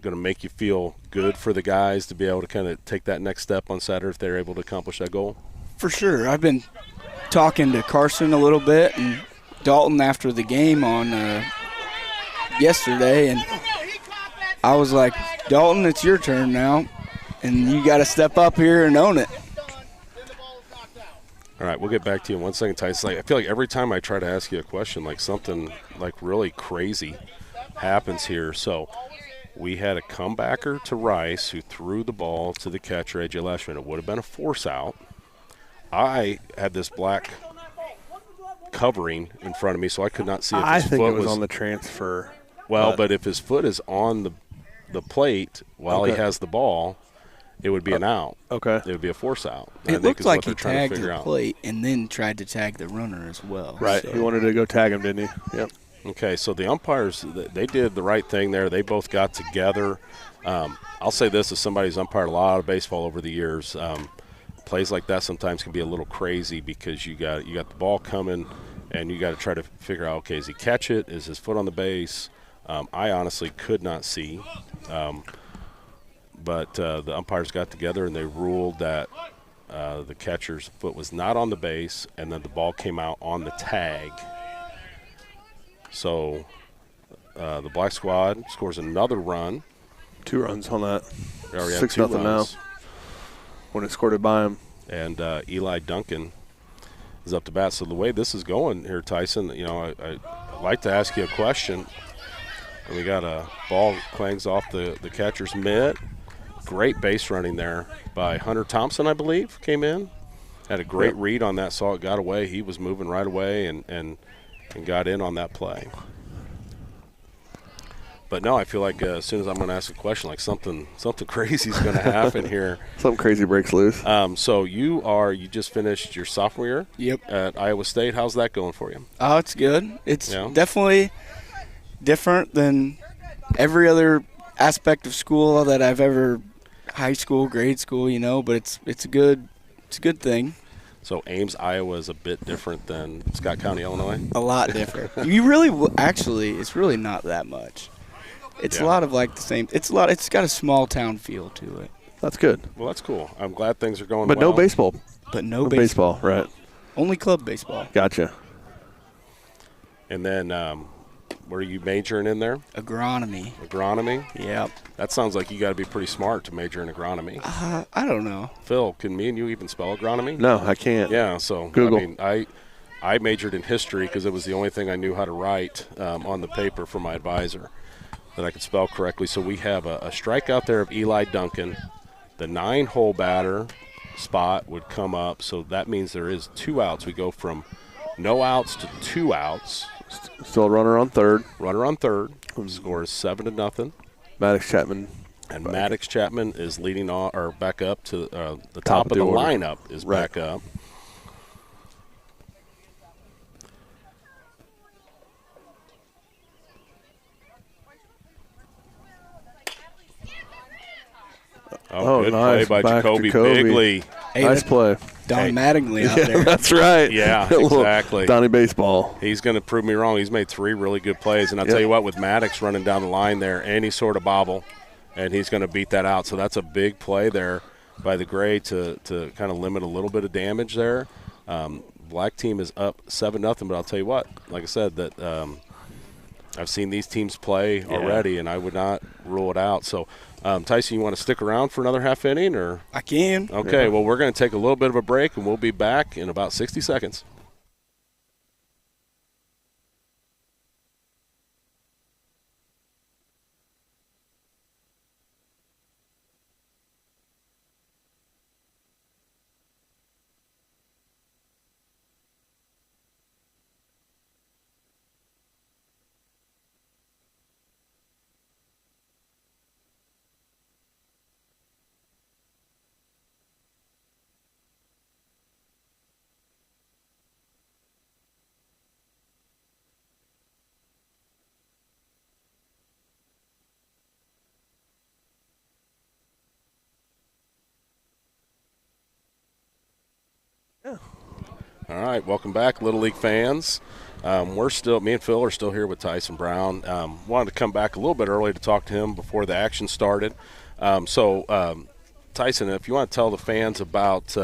going to make you feel good for the guys to be able to kind of take that next step on Saturday if they're able to accomplish that goal? For sure. I've been talking to Carson a little bit and Dalton after the game on yesterday, and I was like, Dalton, it's your turn now, and you got to step up here and own it. All right, we'll get back to you in 1 second, Tyson. I feel like every time I try to ask you a question, something really crazy happens here. So we had a comebacker to Rice who threw the ball to the catcher, AJ Lashman. It would have been a force out. I had this black covering in front of me, so I could not see if his foot it was on the transfer. Well, but if his foot is on the plate while he has the ball, it would be an out. Okay. It would be a force out. It looked like he tagged the plate and then tried to tag the runner as well. Right. So. He wanted to go tag him, didn't he? Yep. Okay, so the umpires, they did the right thing there. They both got together. I'll say this as somebody who's umpired a lot of baseball over the years. Plays like that sometimes can be a little crazy because you got the ball coming and you got to try to figure out, okay, is he catch it? Is his foot on the base? I honestly could not see. But the umpires got together and they ruled that the catcher's foot was not on the base, and then the ball came out on the tag. So the black squad scores another run. 2 runs on that. 6-0 now when it scored it by him. And Eli Duncan is up to bat. So the way this is going here, Tyson, I'd like to ask you a question. And we got a ball clangs off the catcher's mitt. Great base running there by Hunter Thompson, I believe, came in. Had a great read on that, saw it got away. He was moving right away and got in on that play. But no, I feel like as soon as I'm going to ask a question, something crazy is going to happen here. Something crazy breaks loose. So you just finished your sophomore year. Yep. At Iowa State. How's that going for you? Oh, it's good. It's definitely different than every other aspect of school that I've ever high school, grade school, but it's a good thing. So Ames, Iowa is a bit different than Scott County, Illinois? A lot different. You really actually, it's really not that much. It's a lot of the same. It's got a small town feel to it. That's good. Well, that's cool. I'm glad things are going but well. No baseball. But no baseball, right. Only club baseball. Gotcha. And then were you majoring in there? Agronomy. Agronomy? Yep. That sounds like you got to be pretty smart to major in agronomy. I don't know. Phil, can me and you even spell agronomy? No, I can't. Yeah, so Google. I majored in history because it was the only thing I knew how to write on the paper for my advisor that I could spell correctly. So we have a strikeout there of Eli Duncan. The 9-hole batter spot would come up, so that means there is 2 outs. We go from no outs to 2 outs. Still a runner on third. Runner on third. Score is 7-0. Maddox Chapman. And Maddox Chapman is leading on or back up to the top of the lineup is back up. Oh, good nice. play by Jacoby Bigley. Hey, nice play. Don Mattingly out there. That's right. Yeah, exactly. Donnie baseball. He's going to prove me wrong. He's made 3 really good plays. And I'll tell you what, with Maddox running down the line there, any sort of bobble, and he's going to beat that out. So that's a big play there by the Gray to kind of limit a little bit of damage there. Black team is up 7-0, but I'll tell you what, like I said, that I've seen these teams play already, and I would not rule it out. So, Tyson, you want to stick around for another half inning? Or I can. Okay, well, we're going to take a little bit of a break, and we'll be back in about 60 seconds. All right, welcome back, Little League fans. Me and Phil are still here with Tyson Brown. Wanted to come back a little bit early to talk to him before the action started. Tyson, if you want to tell the fans about,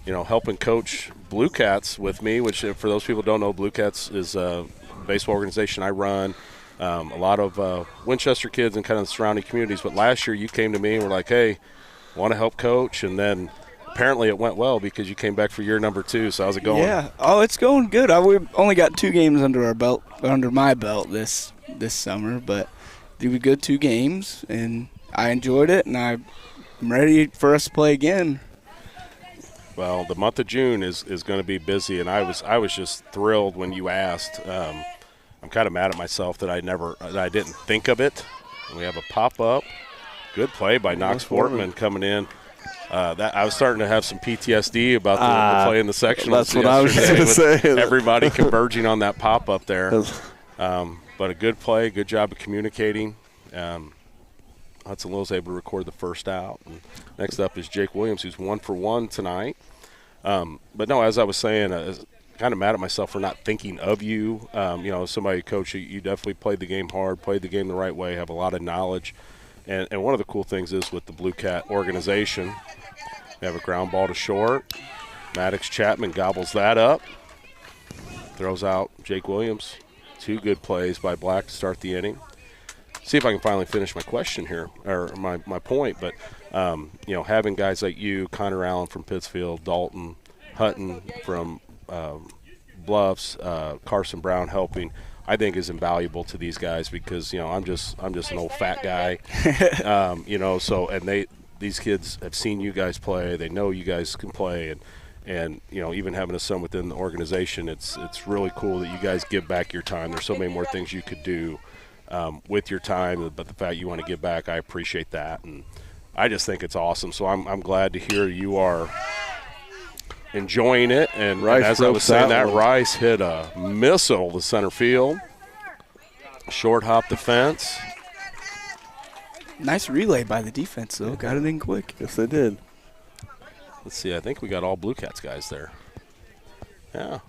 helping coach Blue Cats with me, which for those people who don't know, Blue Cats is a baseball organization I run. A lot of Winchester kids and kind of the surrounding communities. But last year you came to me and were like, hey, want to help coach? And then apparently it went well because you came back for year number 2. So how's it going? Yeah. Oh, it's going good. We've only got 2 games under my belt this summer, but did a good 2 games, and I enjoyed it, and I'm ready for us to play again. Well, the month of June is going to be busy, and I was just thrilled when you asked. I'm kind of mad at myself that I didn't think of it. We have a pop-up. Good play by Knox Fortman coming in. That I was starting to have some PTSD about the play in the sectionals. That's what I was going to say. Everybody converging on that pop-up there. But a good play, good job of communicating. Hudson Lowe's able to record the first out. And next up is Jake Williams, who's 1 for 1 tonight. But no, as I was saying, kind of mad at myself for not thinking of you. Somebody, coach, you definitely played the game hard, played the game the right way, have a lot of knowledge. And one of the cool things is with the Blue Cat organization, they have a ground ball to short. Maddox Chapman gobbles that up, throws out Jake Williams. 2 good plays by Black to start the inning. See if I can finally finish my question here, or my point. But, having guys like you, Connor Allen from Pittsfield, Dalton, Hutton from Bluffs, Carson Brown helping, I think is invaluable to these guys because, I'm just an old fat guy. These kids have seen you guys play. They know you guys can play. And even having a son within the organization, it's really cool that you guys give back your time. There's so many more things you could do with your time, but the fact you want to give back, I appreciate that, and I just think it's awesome. So I'm glad to hear you are enjoying it. And as I was saying, that Rice hit a missile to center field, short hop the fence. Nice relay by the defense, though. Got it in quick. Yes, they did. Let's see. I think we got all Blue Cats guys there. Yeah,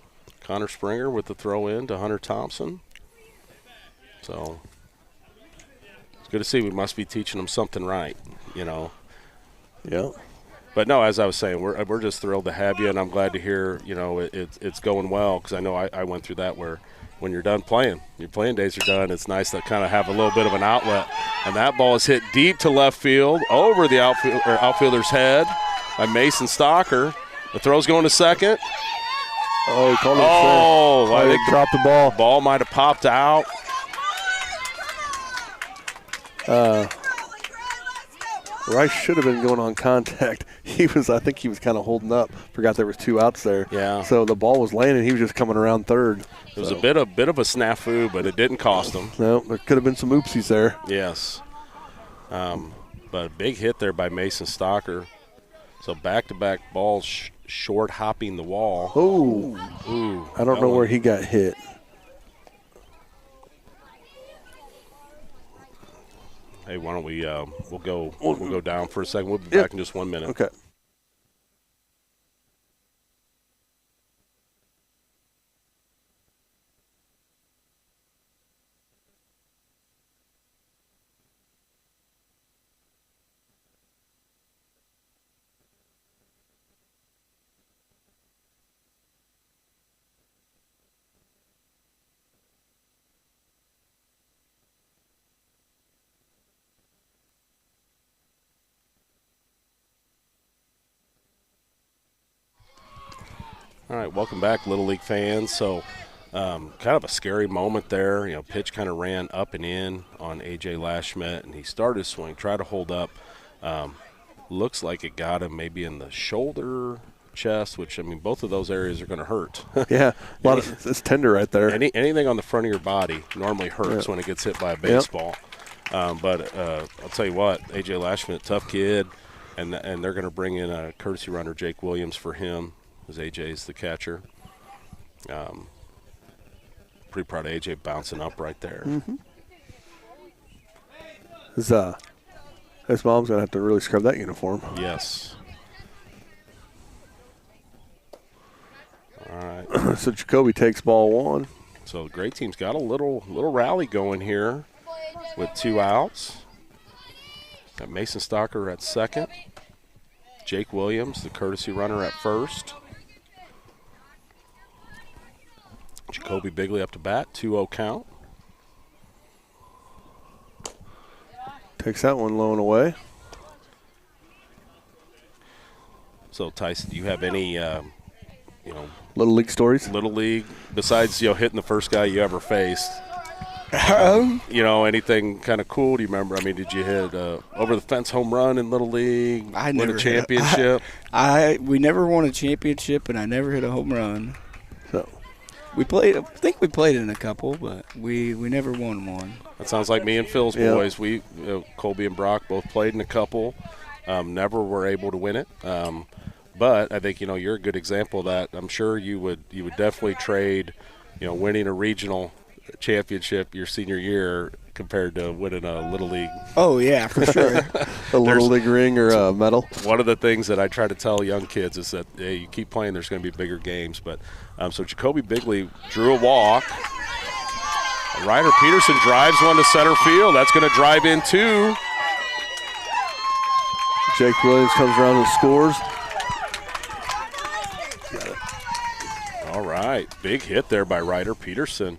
Connor Springer with the throw in to Hunter Thompson. So it's good to see. We must be teaching them something right, Yeah. But no, as I was saying, we're just thrilled to have you, and I'm glad to hear it's going well because I know I went through that where when you're done playing, your playing days are done. It's nice to kind of have a little bit of an outlet. And that ball is hit deep to left field over the outfielder's head by Mason Stocker. The throw's going to second. Oh, he called it. I think dropped the ball. Ball might have popped out. Rice should have been going on contact. I think he was kind of holding up. Forgot there was 2 outs there. Yeah. So the ball was landing. He was just coming around third. It was a bit of a snafu, but it didn't cost him. No, there could have been some oopsies there. Yes. But a big hit there by Mason Stocker. So back-to-back balls short hopping the wall. Ooh. I don't know where he got hit. Hey, why don't we we'll go down for a second. We'll be back in just 1 minute. Okay. All right, welcome back, Little League fans. So kind of a scary moment there. Pitch kind of ran up and in on A.J. Lashmet, and he started swing, tried to hold up. Looks like it got him maybe in the shoulder, chest, which, both of those areas are going to hurt. Yeah, it's tender right there. Anything on the front of your body normally hurts when it gets hit by a baseball. But I'll tell you what, A.J. Lashmet, tough kid, and they're going to bring in a courtesy runner, Jake Williams, for him. AJ's the catcher. Pretty proud of AJ bouncing up right there. Mm-hmm. His mom's going to have to really scrub that uniform. Yes. All right. So Jacoby takes ball 1. So the great team's got a little rally going here with 2 outs. Got Mason Stocker at second. Jake Williams, the courtesy runner, at first. Jacoby Bigley up to bat, 2-0 count. Takes that one low and away. So, Tyson, do you have any, Little league stories? Little League, besides, hitting the first guy you ever faced? Um, Anything kind of cool? Do you remember? I mean, did you hit over the fence home run in Little League? I win never a championship. we never won a championship, and I never hit a home run. So I think we played in a couple, but we never won one. That sounds like me and Phil's Yeah. boys. We, Colby and Brock, both played in a couple. Never were able to win it. But I think you're a good example of that. I'm sure you would definitely trade, winning a regional championship your senior year compared to winning a Little League. Oh yeah, for sure. a Little League ring or a medal. One of the things that I try to tell young kids is that you keep playing, there's going to be bigger games. But so Jacoby Bigley drew a walk. Ryder Peterson drives one to center field. That's going to drive in two. Jake Williams comes around and scores. All right, big hit there by Ryder Peterson.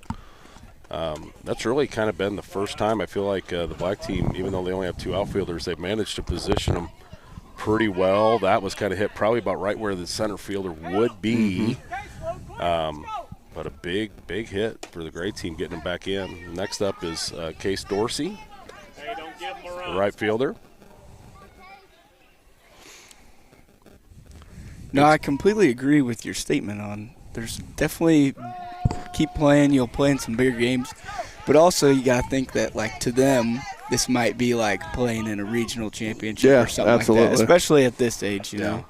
That's really kind of been the first time I feel like the black team, even though they only have two outfielders, they've managed to position them pretty well. That was kind of hit probably about right where the center fielder would be. But a big hit for the gray team getting him back in. Next up is Case Dorsey, the right fielder. No, I completely agree with your statement on there's definitely keep playing, you'll play in some bigger games. But also you got to think that, like, to them, this might be like playing in a regional championship or something absolutely. like that, especially at this age, you know.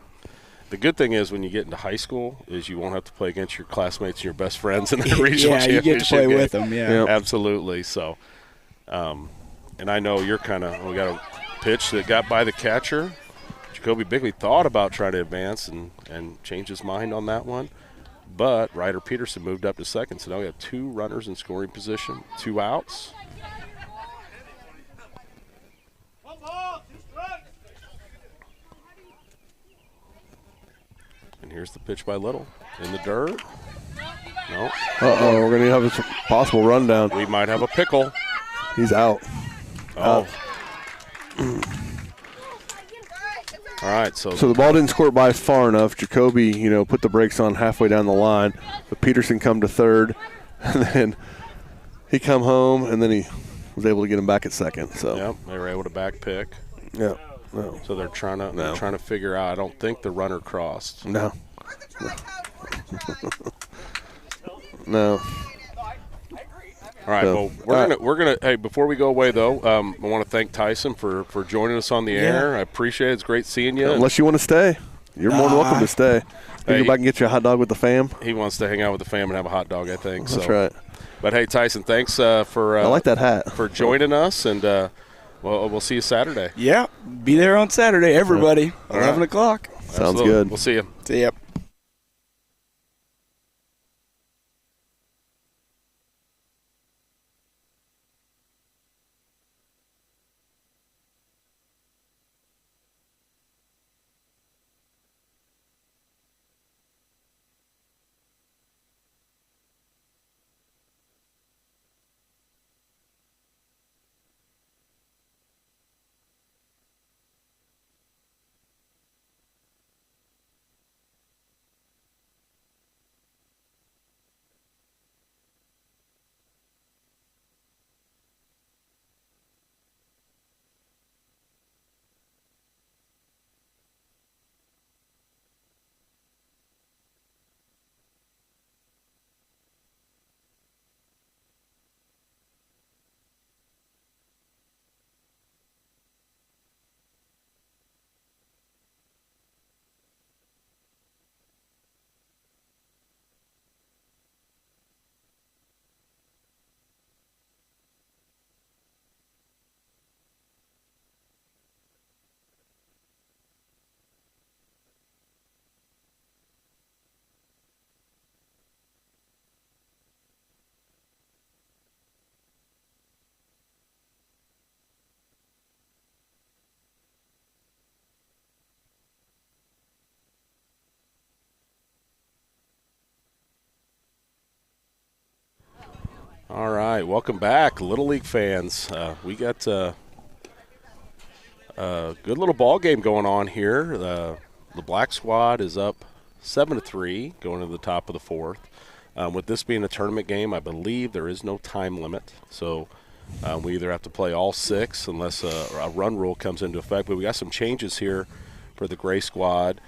The good thing is when you get into high school is you won't have to play against your classmates and your best friends in the regional championship. Yeah, you get to play game. with them, yeah. Absolutely. So, and I know you're we got a pitch that got by the catcher. Jacoby Bigley thought about trying to advance and change his mind on that one. But Ryder Peterson moved up to second, so now we have two runners in scoring position, 2 outs. And here's the pitch by Little in the dirt. No. Uh-oh, we're going to have a possible rundown. We might have a pickle. He's out. Oh. All right, so the ball didn't squirt by far enough. Jacoby, put the brakes on halfway down the line. But Peterson come to third, and then he come home, and then he was able to get him back at second. So yep, they were able to back pick. Yeah. No. So they're trying to figure out. I don't think the runner crossed. No. No. All right. Well, we're gonna. Hey, before we go away though, I want to thank Tyson for joining us on the air. I appreciate it. It's great seeing you. Unless you want to stay, you're more than welcome to stay. You Hey, go back and get you a hot dog with the fam. He wants to hang out with the fam and have a hot dog, I think. That's right. But hey, Tyson, thanks for. I like that hat. For joining us, and we'll see you Saturday. Yeah, be there on Saturday, everybody. All 11 right. o'clock. Sounds Absolutely. good. We'll see you. See ya. All right, welcome back, Little League fans. We got a good little ball game going on here. the black squad is up 7-3 going to the top of the fourth. With this being a tournament game, I believe there is no time limit. So we either have to play all 6 unless a run rule comes into effect. But we got some changes here for the gray squad.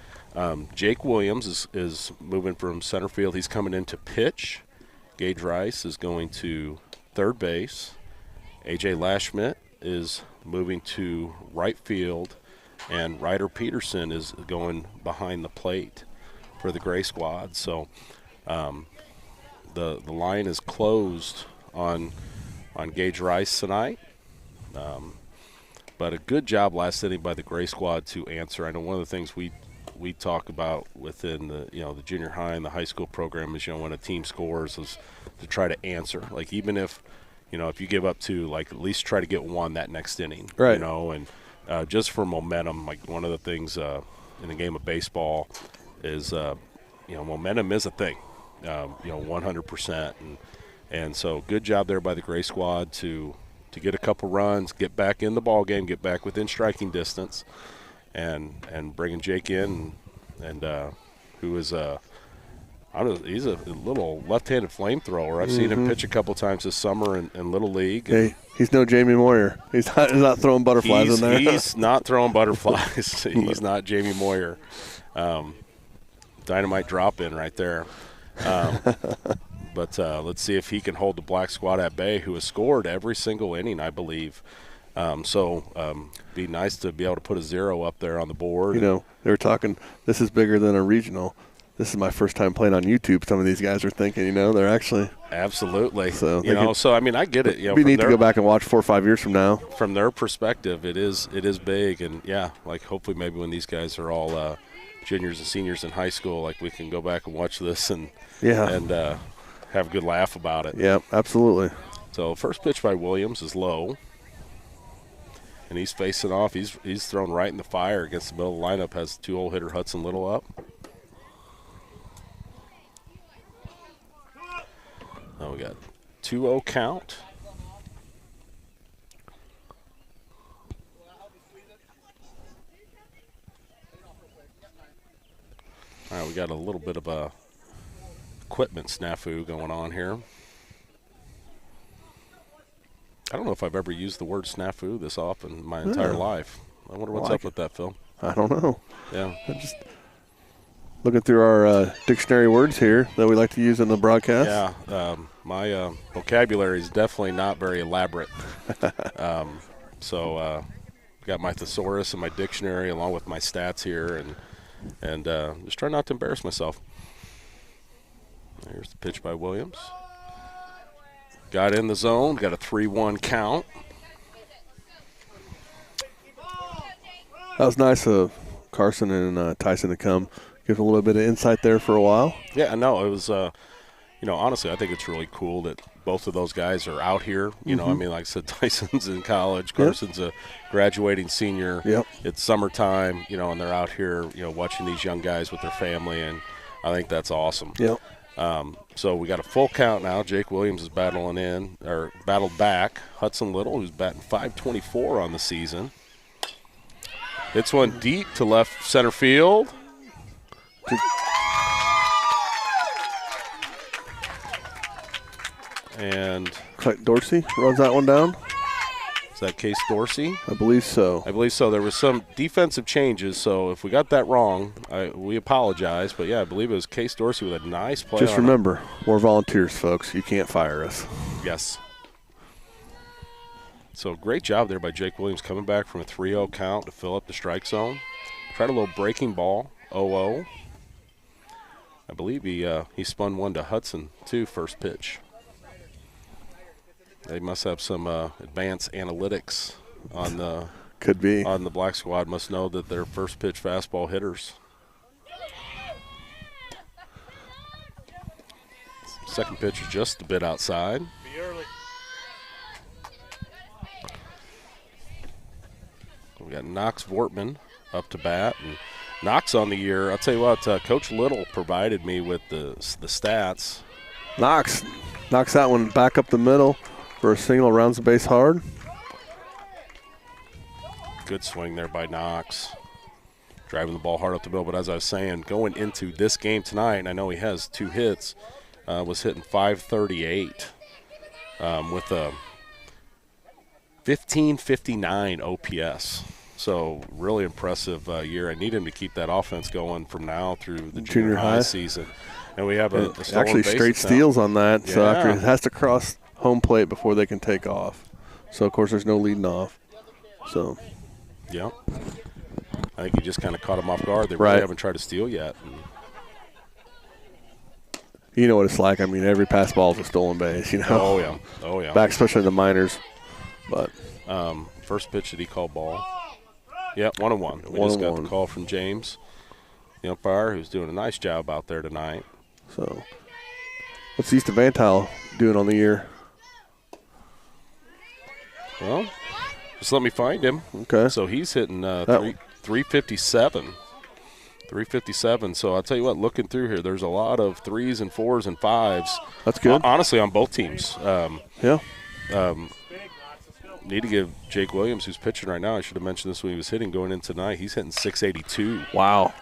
Jake Williams is moving from center field. He's coming in to pitch. Gage Rice is going to third base. A.J. Lashmitt is moving to right field. And Ryder Peterson is going behind the plate for the gray squad. So the line is closed on Gage Rice tonight. But a good job last inning by the gray squad to answer. I know one of the things we talk about within the junior high and the high school program is when a team scores is to try to answer. Like even if if you give up 2, like at least try to get 1 that next inning. Right. And just for momentum, like one of the things in the game of baseball is momentum is a thing. 100%, and so good job there by the gray squad to get a couple runs, get back in the ball game, get back within striking distance, and bringing Jake in, and who is he's a little left-handed flamethrower. I've seen him pitch a couple times this summer in Little League. Hey, he's no Jamie Moyer. He's not throwing butterflies in there. He's not throwing butterflies. He's not Jamie Moyer. Dynamite drop in right there. But let's see if he can hold the black squad at bay, who has scored every single inning, I believe. Be nice to be able to put a 0 up there on the board. They were talking, this is bigger than a regional. This is my first time playing on YouTube. Some of these guys are thinking, they're actually. Absolutely. So, I mean, I get it. It'd be neat to go back and watch 4 or 5 years from now. From their perspective, it is big. And, yeah, like hopefully maybe when these guys are all juniors and seniors in high school, like we can go back and watch this and have a good laugh about it. Yeah, absolutely. So first pitch by Williams is low. And he's facing off. He's thrown right in the fire against the middle of the lineup. Has 2-hole hitter Hudson Little up. Oh, we got 2-0 count. All right, we got a little bit of a equipment snafu going on here. I don't know if I've ever used the word snafu this often in my entire life. I wonder what's up with that, Phil. I don't know. Yeah. I'm just looking through our dictionary words here that we like to use in the broadcast. Yeah. My vocabulary is definitely not very elaborate. So got my thesaurus and my dictionary along with my stats here, and just try not to embarrass myself. Here's the pitch by Williams. Got in the zone, got a 3-1 count. That was nice of Carson and Tyson to come. Give a little bit of insight there for a while. Yeah, no, it was, honestly, I think it's really cool that both of those guys are out here. I mean, like I said, Tyson's in college, Carson's a graduating senior. Yep. It's summertime, and they're out here, watching these young guys with their family, and I think that's awesome. Yep. So we got a full count now. Jake Williams is battled back. Hudson Little, who's batting .524 on the season. Hits one deep to left center field. And Dorsey runs that one down. Is that Case Dorsey? I believe so. I believe so. There was some defensive changes, so if we got that wrong, we apologize. But, yeah, I believe it was Case Dorsey with a nice play. Just remember, we're volunteers, folks. You can't fire us. Yes. So great job there by Jake Williams coming back from a 3-0 count to fill up the strike zone. Tried a little breaking ball, 0-0. I believe he spun one to Hudson, too, first pitch. They must have some advanced analytics on the could be on the black squad. Must know that they're first pitch fastball hitters. Second pitch is just a bit outside. Be early. We got Knox Vortman up to bat, and Knox on the year. I'll tell you what, Coach Little provided me with the stats. Knox knocks that one back up the middle for a single, rounds the base hard. Good swing there by Knox. driving the ball hard up the middle. But as I was saying, going into this game tonight, and I know he has 2 hits, was hitting .538 with a 1559 OPS. So really impressive year. I need him to keep that offense going from now through the junior high season. And we have a actually straight steals on that. So after it has to cross home plate before they can take off. So of course there's no leading off. So yeah, I think he just kind of caught him off guard. They really haven't tried to steal yet. You know what it's like. I mean, every pass ball is a stolen base. You know. Oh yeah. Back, especially in the minors. But first pitch that he called ball. Yeah, 1-1. We just got the call from James, the umpire, who's doing a nice job out there tonight. So, what's Easton Vantil doing on the year? Well, just let me find him. Okay. So he's hitting 357. 357. So I'll tell you what, looking through here, there's a lot of 3s and 4s and 5s. That's good. Honestly, on both teams. Yeah. Need to give Jake Williams, who's pitching right now, I should have mentioned this when he was hitting going in tonight, he's hitting .682. Wow.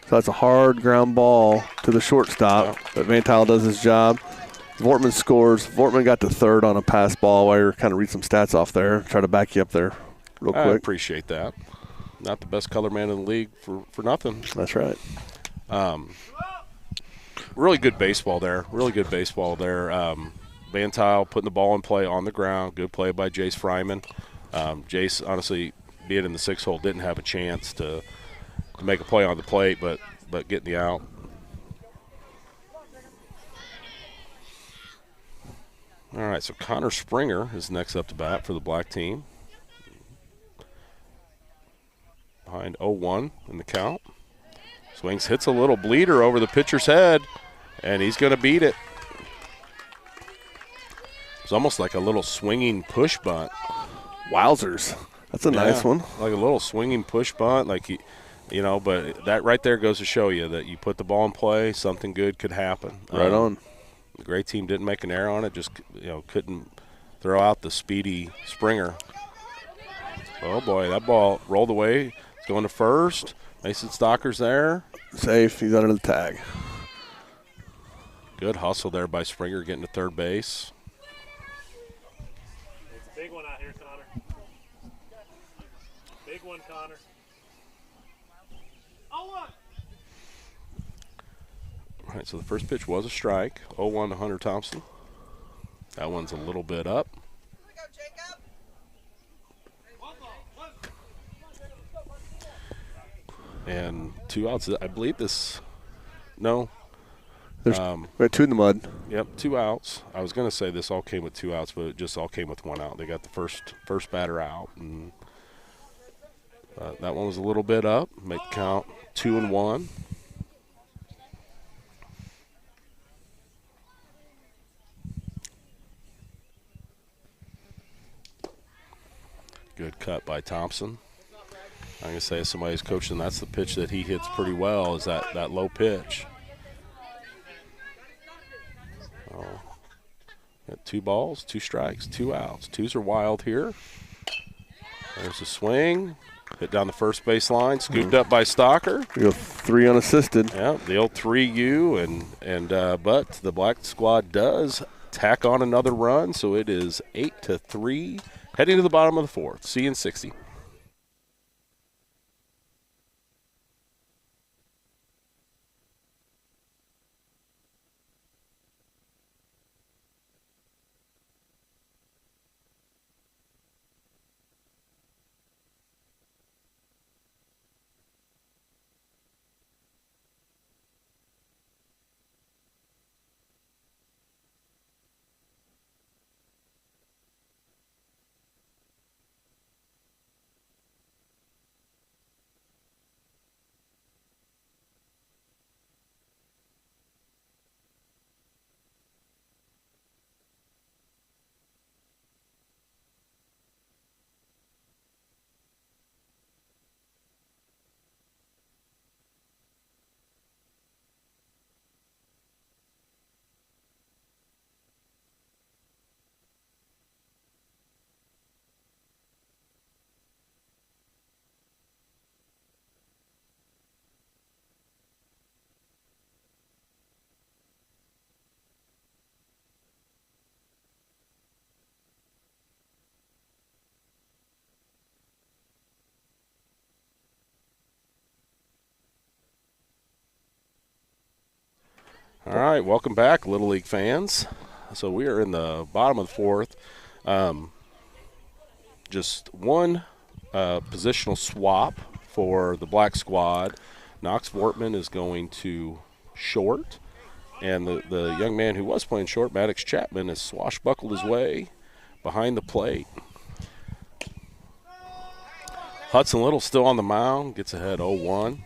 So that's a hard ground ball to the shortstop, but Vantil does his job. Vortman scores. Vortman got to third on a pass ball. While you're kind of read some stats off there, try to back you up there real quick. I appreciate that. Not the best color man in the league for nothing. That's right. Really good baseball there. Vantil putting the ball in play on the ground. Good play by Jace Fryman. Jace, honestly, being in the 6 hole, didn't have a chance to make a play on the plate, but getting the out. All right, so Connor Springer is next up to bat for the black team. Behind 0-1 in the count. Swings, hits a little bleeder over the pitcher's head, and he's going to beat it. It's almost like a little swinging push bunt. Wowzers. That's a nice one. Like a little swinging push bunt. Like but that right there goes to show you that you put the ball in play, something good could happen. Right on. The great team didn't make an error on it, just couldn't throw out the speedy Springer. Oh, boy, that ball rolled away. It's going to first. Mason Stocker's there. Safe. He's under the tag. Good hustle there by Springer getting to third base. It's a big one out here, Connor. Big one, Connor. All right, so the first pitch was a strike. 0-1 to Hunter Thompson. That one's a little bit up. And 2 outs. I believe this. No. There's 2 in the mud. Yep, 2 outs. I was going to say this all came with 2 outs, but it just all came with 1 out. They got the first batter out, and that one was a little bit up. Make the count 2-1. Good cut by Thompson. I'm going to say, as somebody who's coaching, that's the pitch that he hits pretty well, is that low pitch. Oh. Got 2 balls, 2 strikes, 2 outs. 2s are wild here. There's a swing. Hit down the first base line, scooped up by Stocker. We go 3 unassisted. Yeah, the old 3U, but the black squad does tack on another run, so it is 8-3, heading to the bottom of the 4th. See you in 60. All right, welcome back, Little League fans. So we are in the bottom of the fourth. Just one positional swap for the black squad. Knox Wortman is going to short, and the young man who was playing short, Maddox Chapman, has swashbuckled his way behind the plate. Hudson Little still on the mound, gets ahead 0-1.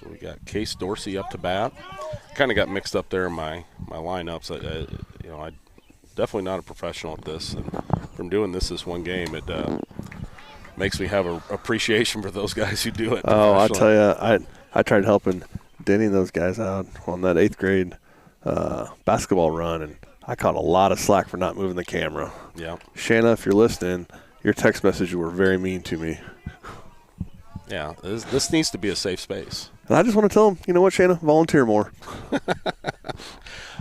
So we got Case Dorsey up to bat. Kind of got mixed up there in my lineups. I'm definitely not a professional at this, and from doing this one game, it makes me have an appreciation for those guys who do it. Oh, I'll tell you, I tried helping Denny and those guys out on that 8th grade basketball run, and I caught a lot of slack for not moving the camera. Yeah. Shanna, if you're listening, your text messages were very mean to me. Yeah, this needs to be a safe space. And I just want to tell them, you know what, Shanna, volunteer more.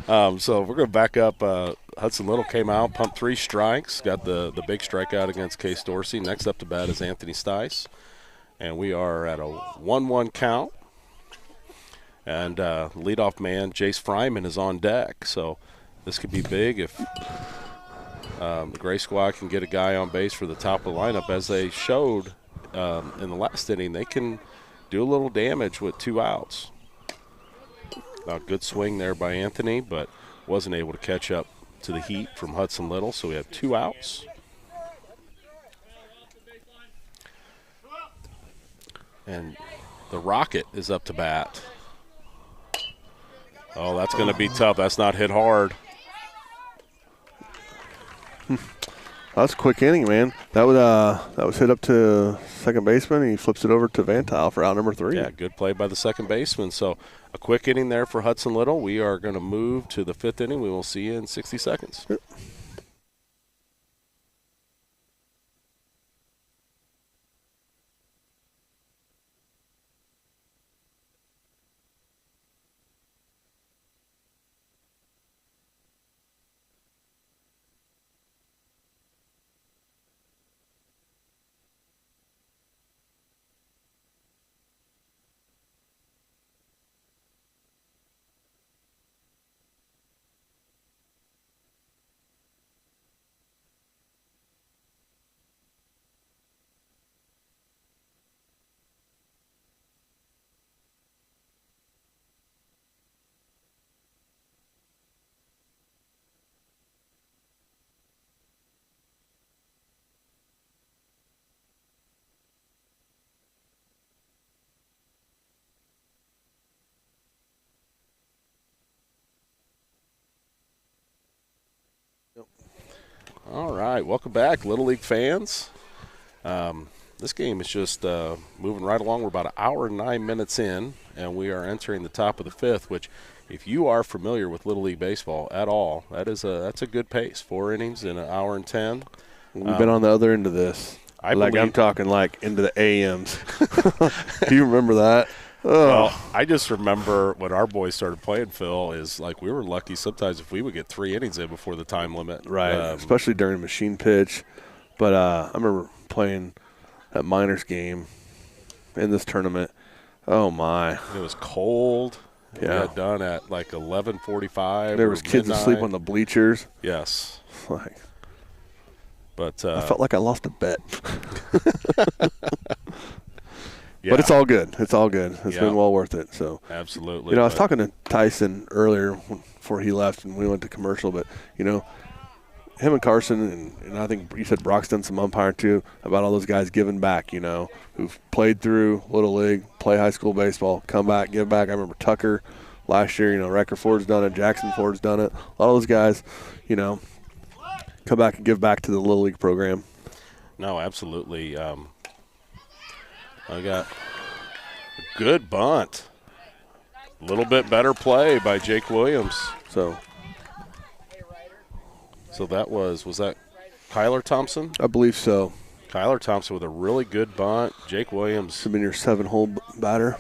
So we're going to back up. Hudson Little came out, pumped 3 strikes, got the big strikeout against Case Dorsey. Next up to bat is Anthony Stice. And we are at a 1-1 count. And leadoff man, Jace Fryman, is on deck. So this could be big if the Gray Squad can get a guy on base for the top of the lineup. As they showed in the last inning, they can do a little damage with 2 outs. A good swing there by Anthony, but wasn't able to catch up to the heat from Hudson Little, so we have 2 outs. And the Rocket is up to bat. Oh, that's going to be tough. That's not hit hard. That was a quick inning, man. That was hit up to second baseman, and he flips it over to Vantile for out number 3. Yeah, good play by the second baseman. So a quick inning there for Hudson Little. We are going to move to the 5th inning. We will see you in 60 seconds. Yep. All right, welcome back, Little League fans. This game is just moving right along. We're about an hour and 9 minutes in, and we are entering the top of the 5th, which if you are familiar with Little League baseball at all, that's a good pace. 4 innings in an hour and 10. We've been on the other end of this. I'm talking like into the AMs. Do you remember that? Oh. Well, I just remember when our boys started playing, Phil, is like we were lucky sometimes if we would get 3 innings in before the time limit. Right, especially during a machine pitch. But I remember playing that minors game in this tournament. Oh, my. It was cold. Yeah. We got done at like 11:45. There was kids asleep on the bleachers. Yes. But I felt like I lost a bet. Yeah. But it's all good. It's all good. It's been well worth it. So absolutely. I was talking to Tyson earlier before he left, and we went to commercial. But him and Carson, and I think you said Brock's done some umpiring too, about all those guys giving back. Who've played through Little League, play high school baseball, come back, give back. I remember Tucker last year. Recker Ford's done it. Jackson Ford's done it. A lot of those guys, come back and give back to the Little League program. No, absolutely. I got a good bunt. A little bit better play by Jake Williams. So that was that Kyler Thompson? I believe so. Kyler Thompson with a really good bunt. Jake Williams. Should have been your 7-hole batter.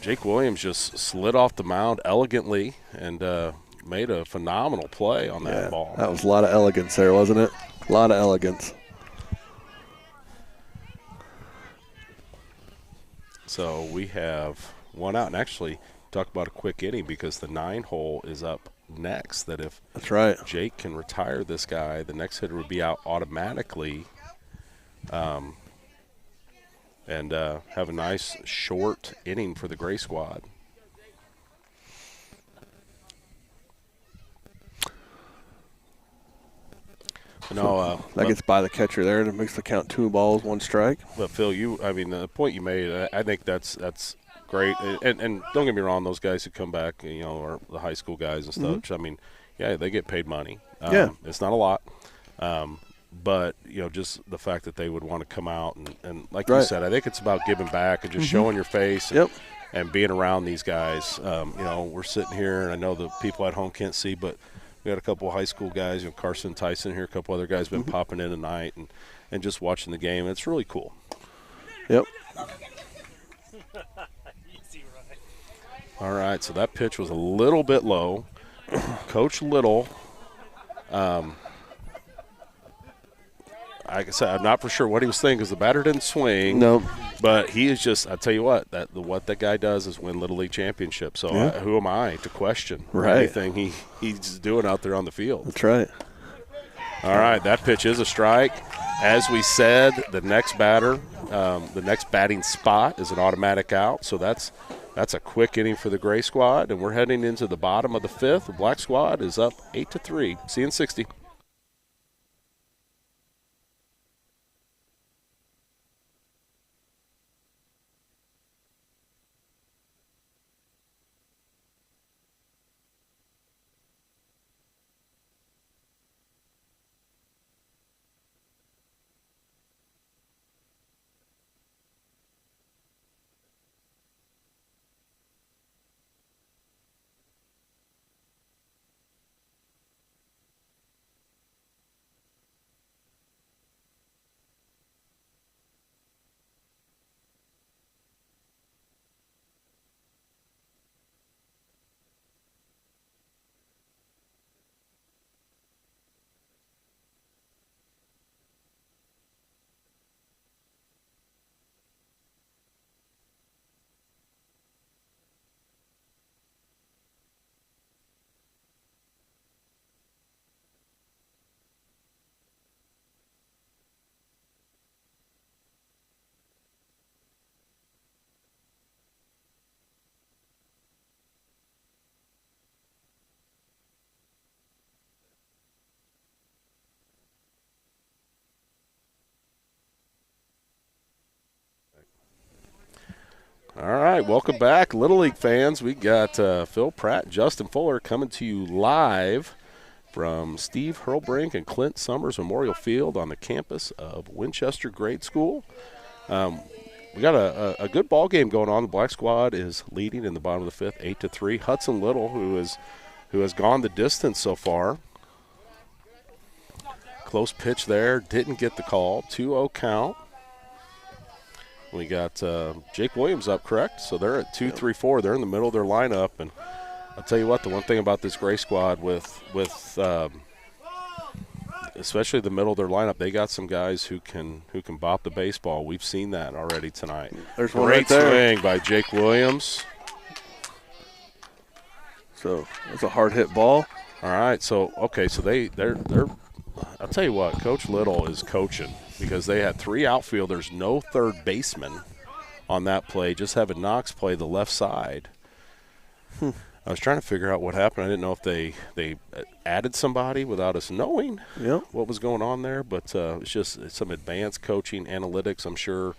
Jake Williams just slid off the mound elegantly and made a phenomenal play on that ball. That was a lot of elegance there, wasn't it? A lot of elegance. So we have one out. And actually, talk about a quick inning because the 9-hole is up next. That if That's right. Jake can retire this guy, the next hitter would be out automatically. And have a nice short inning for the Gray squad. No, That gets by the catcher there, and it makes the count 2 balls, 1 strike. But Phil, the point you made, I think that's great. And don't get me wrong, those guys who come back, are the high school guys and stuff. Mm-hmm. I mean, yeah, they get paid money. Yeah. It's not a lot. But, just the fact that they would want to come out and like you said, I think it's about giving back and just showing your face and being around these guys. We're sitting here, and I know the people at home can't see, but we got a couple of high school guys, Carson Tyson here, a couple other guys been popping in tonight and just watching the game. It's really cool. Yep. Easy, right? All right, so that pitch was a little bit low. Coach Little, like I said, I'm not for sure what he was thinking because the batter didn't swing. No. But he is just, I tell you what that guy does is win Little League championships. So who am I to question anything he's doing out there on the field? That's right. All right, that pitch is a strike. As we said, the next batter, the next batting spot is an automatic out. So that's a quick inning for the Gray squad, and we're heading into the bottom of the 5th. The Black squad is up 8-3. See you in 60. All right, welcome back, Little League fans. We got Phil Pratt and Justin Fuller coming to you live from Steve Hurlbrink and Clint Summers Memorial Field on the campus of Winchester Grade School. We got a good ball game going on. The Black squad is leading in the bottom of the 5th, 8-3. Hudson Little, who has gone the distance so far. Close pitch there, didn't get the call. 2-0 count. We got Jake Williams up, correct? So they're at 2-3-4. They're in the middle of their lineup. And I'll tell you what, the one thing about this Gray squad with especially the middle of their lineup, they got some guys who can bop the baseball. We've seen that already tonight. There's one Great right there. swing by Jake Williams. So that's a hard hit ball. All right, so they're I'll tell you what, Coach Little is coaching because they had 3 outfielders, no third baseman on that play, just having Knox play the left side. I was trying to figure out what happened. I didn't know if they added somebody without us knowing what was going on there, but it's just some advanced coaching analytics. I'm sure,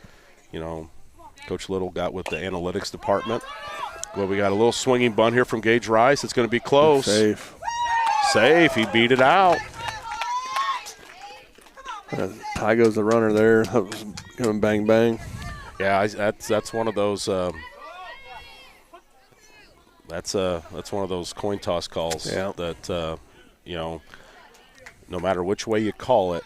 Coach Little got with the analytics department. Well, we got a little swinging bunt here from Gage Rice. It's going to be close. Safe. He beat it out. Ty goes the runner there. That was going bang, bang. Yeah, that's one of those that's one of those coin toss calls that no matter which way you call it,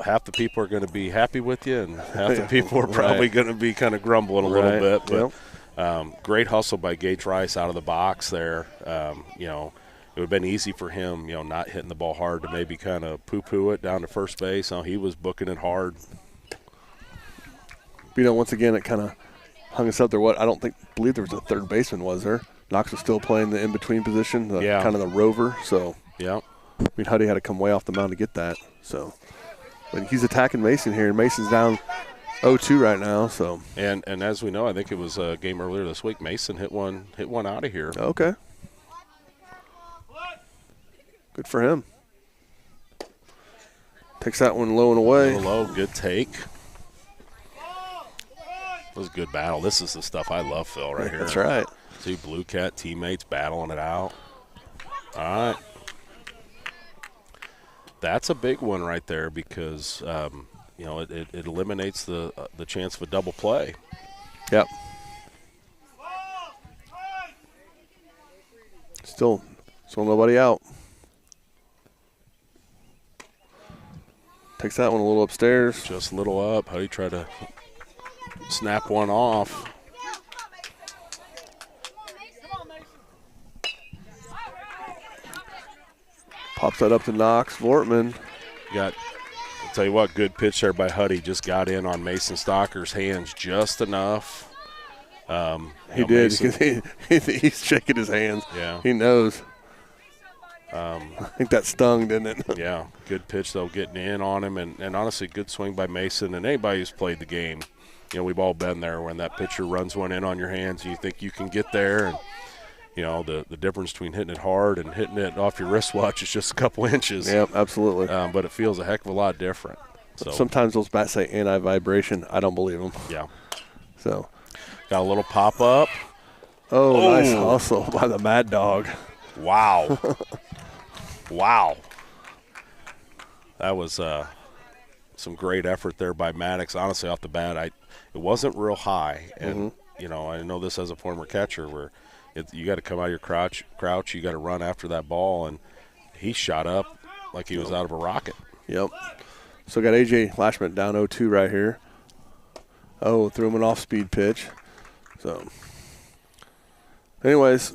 half the people are going to be happy with you and half the people are probably going to be kind of grumbling a little bit. But great hustle by Gage Rice out of the box there. It would have been easy for him, not hitting the ball hard to maybe kind of poo-poo it down to first base. He was booking it hard. Once again, it kind of hung us up there. I don't believe there was a third baseman, was there? Knox was still playing the in-between position, kind of the rover. So, yeah. I mean, Huddy had to come way off the mound to get that. So, but he's attacking Mason here. Mason's down 0-2 right now. So, and as we know, I think it was a game earlier this week. Mason hit one out of here. Okay. Good for him. Takes that one low and away. Low, good take. It was a good battle. This is the stuff I love, Phil, right here. That's right. Two Blue Cat teammates battling it out. All right. That's a big one right there because, it eliminates the chance of a double play. Yep. Still nobody out. Takes that one a little upstairs. Just a little up. How do you try to snap one off? Pops that up to Knox. Vortman. I'll tell you what, good pitch there by Huddy. Just got in on Mason Stocker's hands just enough. He did because he's shaking his hands. Yeah. He knows. I think that stung, didn't it? Yeah, good pitch, though, getting in on him. And honestly, good swing by Mason. And anybody who's played the game, we've all been there when that pitcher runs one in on your hands and you think you can get there. And, the difference between hitting it hard and hitting it off your wristwatch is just a couple inches. Yep, absolutely. But it feels a heck of a lot different. So sometimes those bats say anti-vibration. I don't believe them. Yeah. So. Got a little pop-up. Oh, nice hustle by the Mad Dog. Wow. Wow. That was some great effort there by Maddox. Honestly, off the bat, it wasn't real high. And, I know this as a former catcher where you got to come out of your crouch. You got to run after that ball. And he shot up like he was out of a rocket. Yep. So got A.J. Lashman down 0-2 right here. Oh, threw him an off-speed pitch. So, anyways.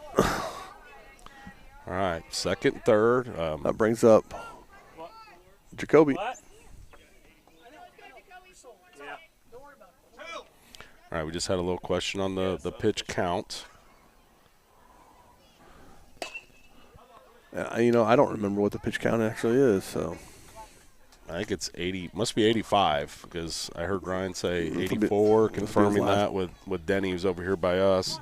All right, second, third. That brings up Jacoby. All right, we just had a little question on the pitch count. I don't remember what the pitch count actually is, so. I think it's 80, must be 85, because I heard Ryan say 84, confirming that with Denny, who's over here by us.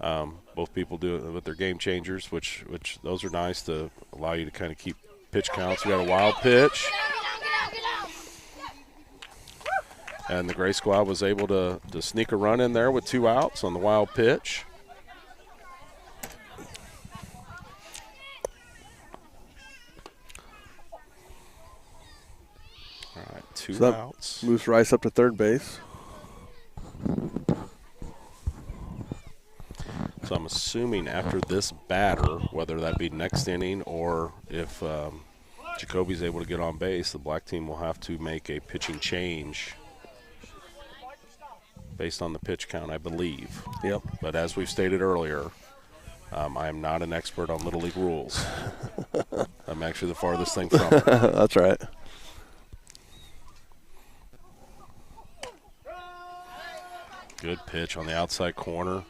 Both people do it with their game changers, which those are nice to allow you to kind of keep pitch counts. We got a wild pitch. And the Gray Squad was able to sneak a run in there with 2 outs on the wild pitch. All right, 2 outs. Moves Rice up to third base. So I'm assuming after this batter, whether that be next inning or if Jacoby's able to get on base, the black team will have to make a pitching change based on the pitch count, I believe. Yep. But as we've stated earlier, I am not an expert on Little League rules. I'm actually the farthest thing from it. That's right. Good pitch on the outside corner.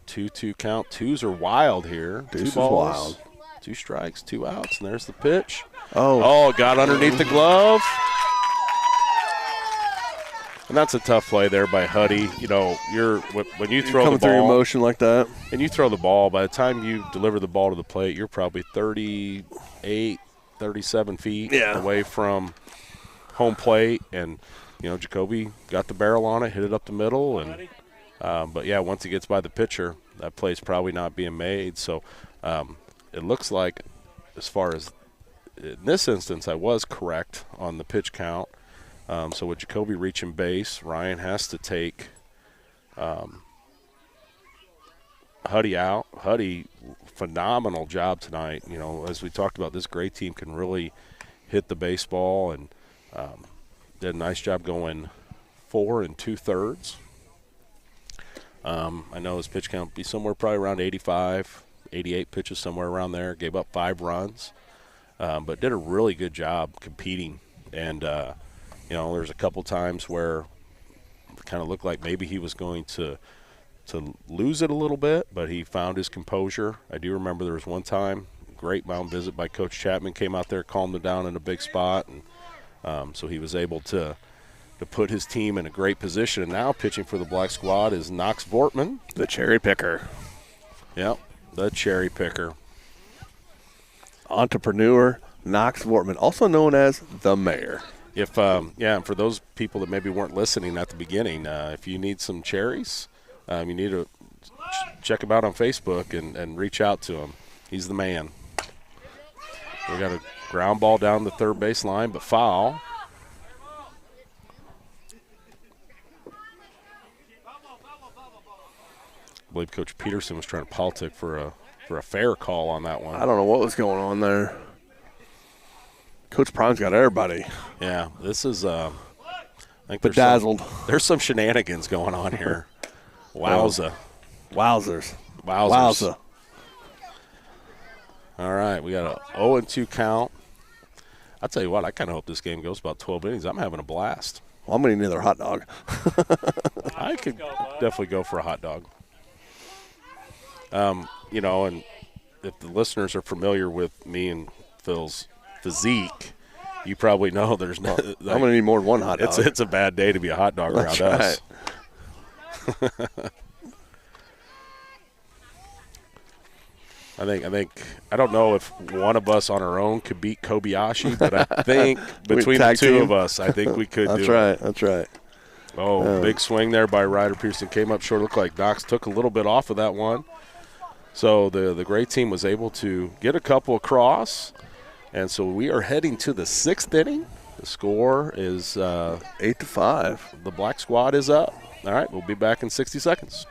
2-2 count. 2s are wild here. Deuce 2 balls, wild. 2 strikes, 2 outs, and there's the pitch. Oh, got underneath the glove. And that's a tough play there by Huddy. When you throw the ball, through your motion like that, and you throw the ball, by the time you deliver the ball to the plate, you're probably 38, 37 feet away from home plate. And, Jacoby got the barrel on it, hit it up the middle. And but, once he gets by the pitcher, that play's probably not being made. So it looks like, as far as in this instance, I was correct on the pitch count. So with Jacoby reaching base, Ryan has to take Huddy out. Huddy, phenomenal job tonight. As we talked about, this great team can really hit the baseball, and did a nice job going 4 2/3. I know his pitch count would be somewhere probably around 85, 88 pitches, somewhere around there. Gave up 5 runs, but did a really good job competing. And, there's a couple times where kind of looked like maybe he was going to lose it a little bit, but he found his composure. I do remember there was one time, great mound visit by Coach Chapman, came out there, calmed him down in a big spot, and so he was able to put his team in a great position. And now pitching for the Black Squad is Knox Vortman. The cherry picker. Yep, the cherry picker. Entrepreneur Knox Vortman, also known as the mayor. If and for those people that maybe weren't listening at the beginning, if you need some cherries, you need to check him out on Facebook and reach out to him. He's the man. We got a ground ball down the third base line, but foul. I believe Coach Peterson was trying to politic for a fair call on that one. I don't know what was going on there. Coach Prime's got everybody. Yeah, this is I think bedazzled. There's some shenanigans going on here. Wowza. Wowzers. Wowzers. Wowza. All right, we got a 0-2 count. I'll tell you what, I kind of hope this game goes about 12 innings. I'm having a blast. Well, I'm going to need another hot dog. I could definitely go for a hot dog. You know, and if the listeners are familiar with me and Phil's physique, you probably know there's no. I'm going to need more than one hot dog. It's a bad day to be a hot dog around us. I don't know if one of us on our own could beat Kobayashi, but I think between the two of us, I think we could do it. That's right. Oh, big swing there by Ryder Pearson. Came up short. Looked like Knox took a little bit off of that one. So the great team was able to get a couple across. And so we are heading to the 6th inning. The score is 8-5. The Black Squad is up. All right, we'll be back in 60 seconds.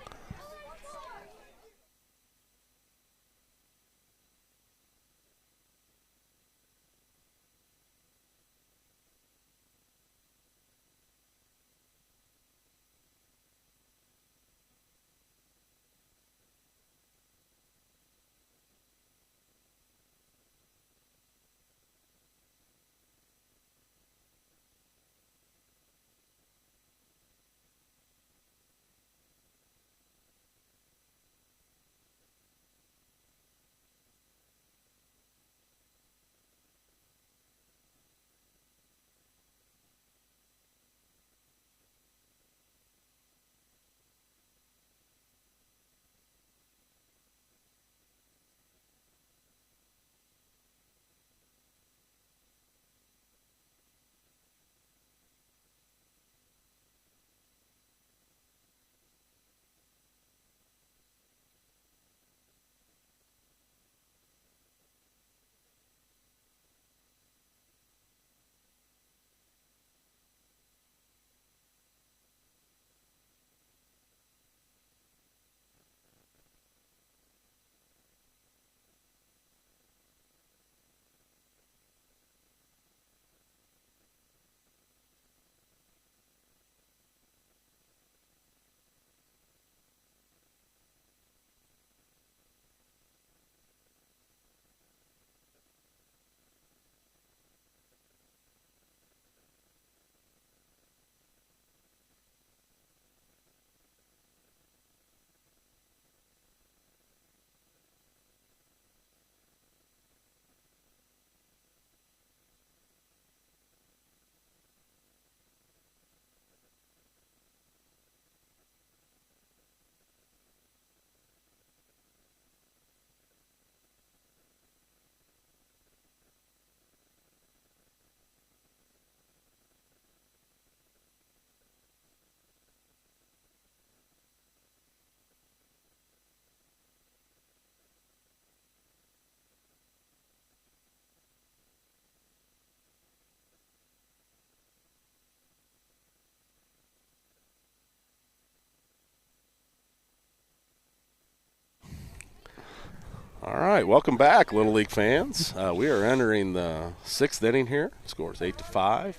All right, welcome back, Little League fans. We are entering the 6th inning here. Score is 8-5.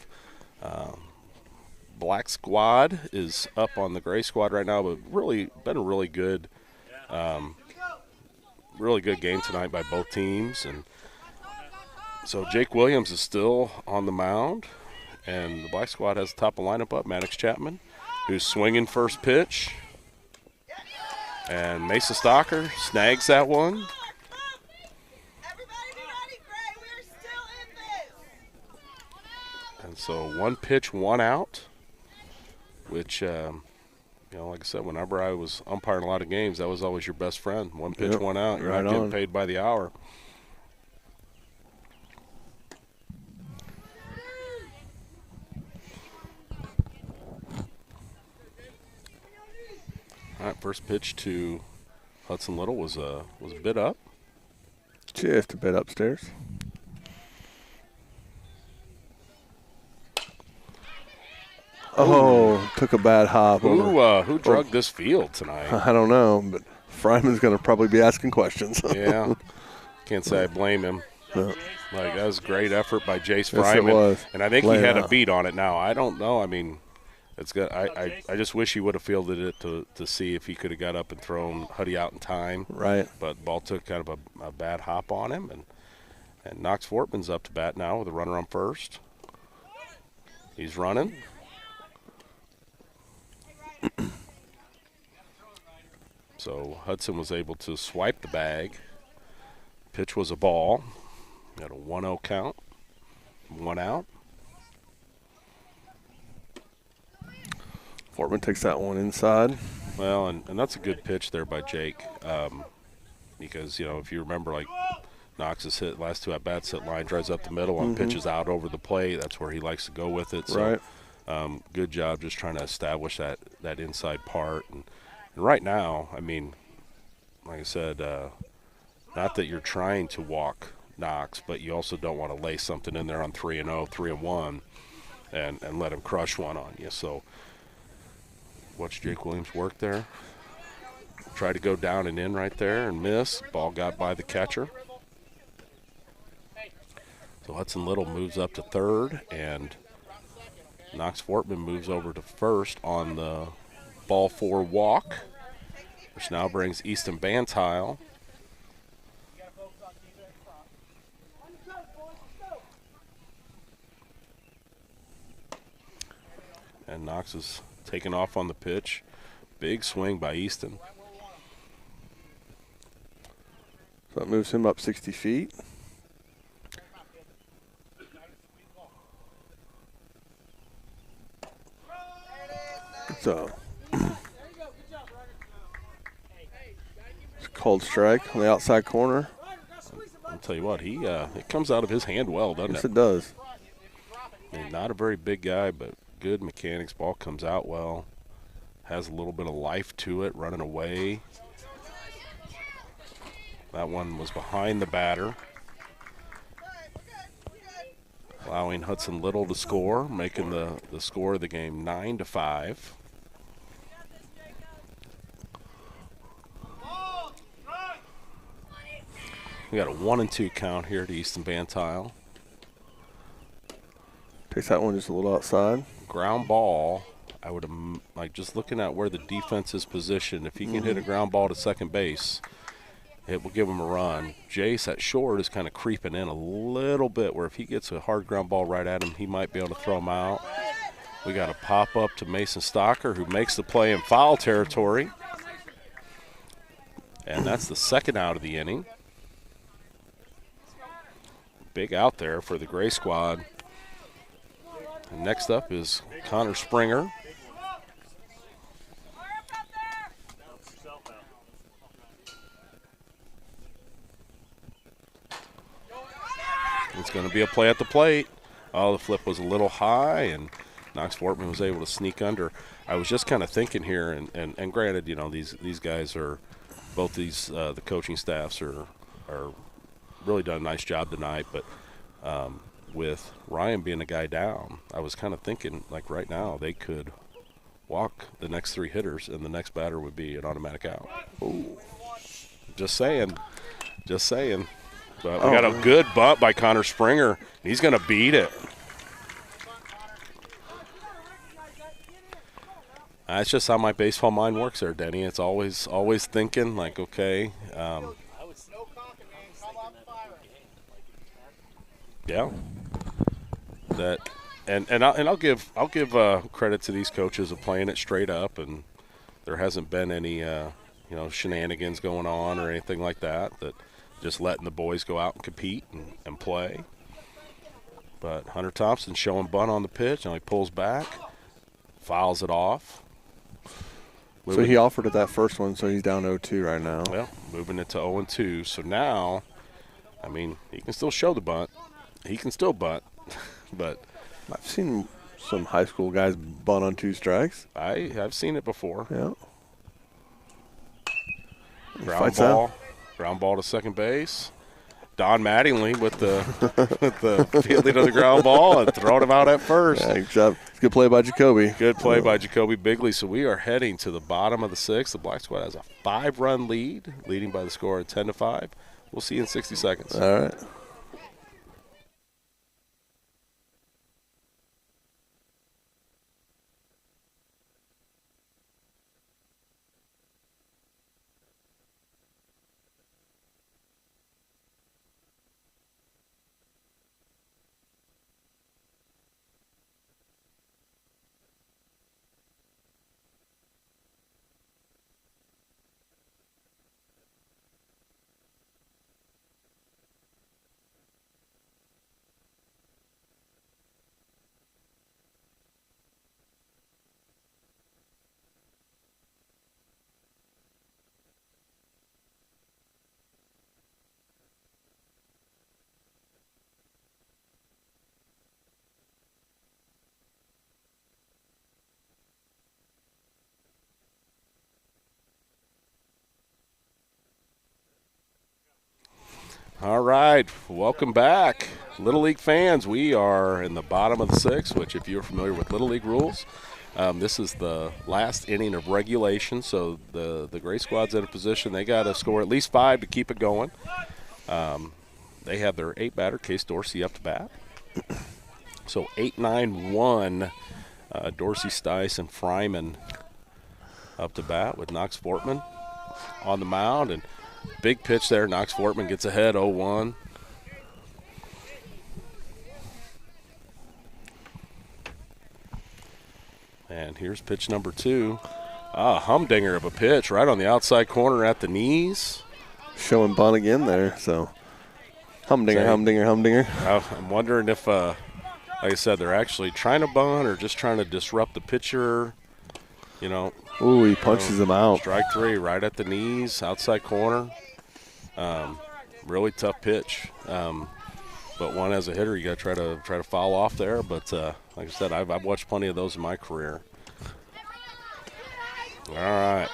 Black Squad is up on the Gray Squad right now, but really been a really good game tonight by both teams. And so Jake Williams is still on the mound, and the Black Squad has the top of lineup up, Maddox Chapman, who's swinging first pitch. And Mason Stocker snags that one. And so 1 pitch, 1 out, which, like I said, whenever I was umpiring a lot of games, that was always your best friend. 1 pitch, 1 out. You're right not getting on. paid by the hour. All right, first pitch to Hudson Little was a bit up. Just a bit upstairs. Oh, took a bad hop over. Who drugged this field tonight? I don't know, but Fryman's going to probably be asking questions. Yeah, can't say I blame him. No. Like, that was a great effort by Jace Yes, it Fryman, was. and I think Lay he it had a out. beat on it. Now I don't know. I mean, it's good. I just wish he would have fielded it to see if he could have got up and thrown Huddy out in time. Right. But ball took kind of a bad hop on him, and Knox Fortman's up to bat now with a runner on first. He's running. So Hudson was able to swipe the bag. Pitch was a ball. Got a 1-0 count. 1 out. Fortman takes that one inside. Well, and that's a good pitch there by Jake, because, if you remember, like, Knox's hit last 2 at-bats, hit line drives up the middle and pitches out over the plate. That's where he likes to go with it. So, Right. Good job just trying to establish that inside part. And right now, I mean, like I said, not that you're trying to walk Knox, but you also don't want to lay something in there on 3-0, 3-1, and let him crush one on you. So watch Jake Williams work there. Try to go down and in right there and miss. Ball got by the catcher. So Hudson Little moves up to third, and Knox Fortman moves over to first on the ball 4 walk, which now brings Easton Bantile. And Knox is taking off on the pitch. Big swing by Easton. So that moves him up 60 feet. So it's a cold strike on the outside corner. I'll tell you what, it comes out of his hand well, doesn't Yes, it? it does. I mean, not a very big guy, but good mechanics. Ball comes out well. Has a little bit of life to it, running away. That one was behind the batter, allowing Hudson Little to score, making the score of the game 9-5. We got a 1-2 count here to Easton Bantile. Takes that one just a little outside. Ground ball. I would like just looking at where the defense is positioned. If he can hit a ground ball to second base, it will give him a run. Jace at short is kind of creeping in a little bit, where if he gets a hard ground ball right at him, he might be able to throw him out. We got a pop up to Mason Stocker, who makes the play in foul territory. And that's the second out of the inning. Big out there for the Gray squad. And next up is Connor Springer. It's going to be a play at the plate. Oh, the flip was a little high, and Knox Fortman was able to sneak under. I was just kind of thinking here, and granted, these guys are, both these the coaching staffs are really done a nice job tonight, but with Ryan being a guy down, I was kind of thinking, like, right now they could walk the next 3 hitters, and the next batter would be an automatic out. Ooh. Just saying. But we got a good bunt by Connor Springer. He's going to beat it. That's just how my baseball mind works there, Denny. It's always thinking, like, okay. Yeah. I'll give credit to these coaches of playing it straight up, and there hasn't been any shenanigans going on or anything like that. That just letting the boys go out and compete and play. But Hunter Thompson showing bunt on the pitch, and he pulls back, fouls it off. So he offered at that first one, so he's down 0-2 right now. Well, moving it to 0-2. So now, I mean, he can still show the bunt. He can still bunt. But I've seen some high school guys bunt on 2 strikes. I've seen it before. Yeah. Ground ball to second base. Don Mattingly with the fielding of the ground ball and throwing him out at first. Yeah, good job. Good play by Jacoby. Good play by Jacoby Bigley. So we are heading to the bottom of the 6th. The Black Squad has a 5-run lead, leading by the score of 10-5. We'll see you in 60 seconds. All right. All right, welcome back. Little League fans, we are in the bottom of the 6th, which if you're familiar with Little League rules, this is the last inning of regulation, so the Gray Squad's in a position. They got to score at least 5 to keep it going. They have their 8-batter, Case Dorsey, up to bat. So 8-9-1, Dorsey, Stice, and Fryman up to bat with Knox Fortman on the mound. And big pitch there. Knox Fortman gets ahead 0-1. And here's pitch number 2. Humdinger of a pitch right on the outside corner at the knees. Showing bunt again there, so humdinger. I'm wondering if, like I said, they're actually trying to bunt or just trying to disrupt the pitcher. Ooh, he punches him out. Strike 3 right at the knees, outside corner. Really tough pitch. But one as a hitter, you got to try to foul off there. But like I said, I've watched plenty of those in my career. All right.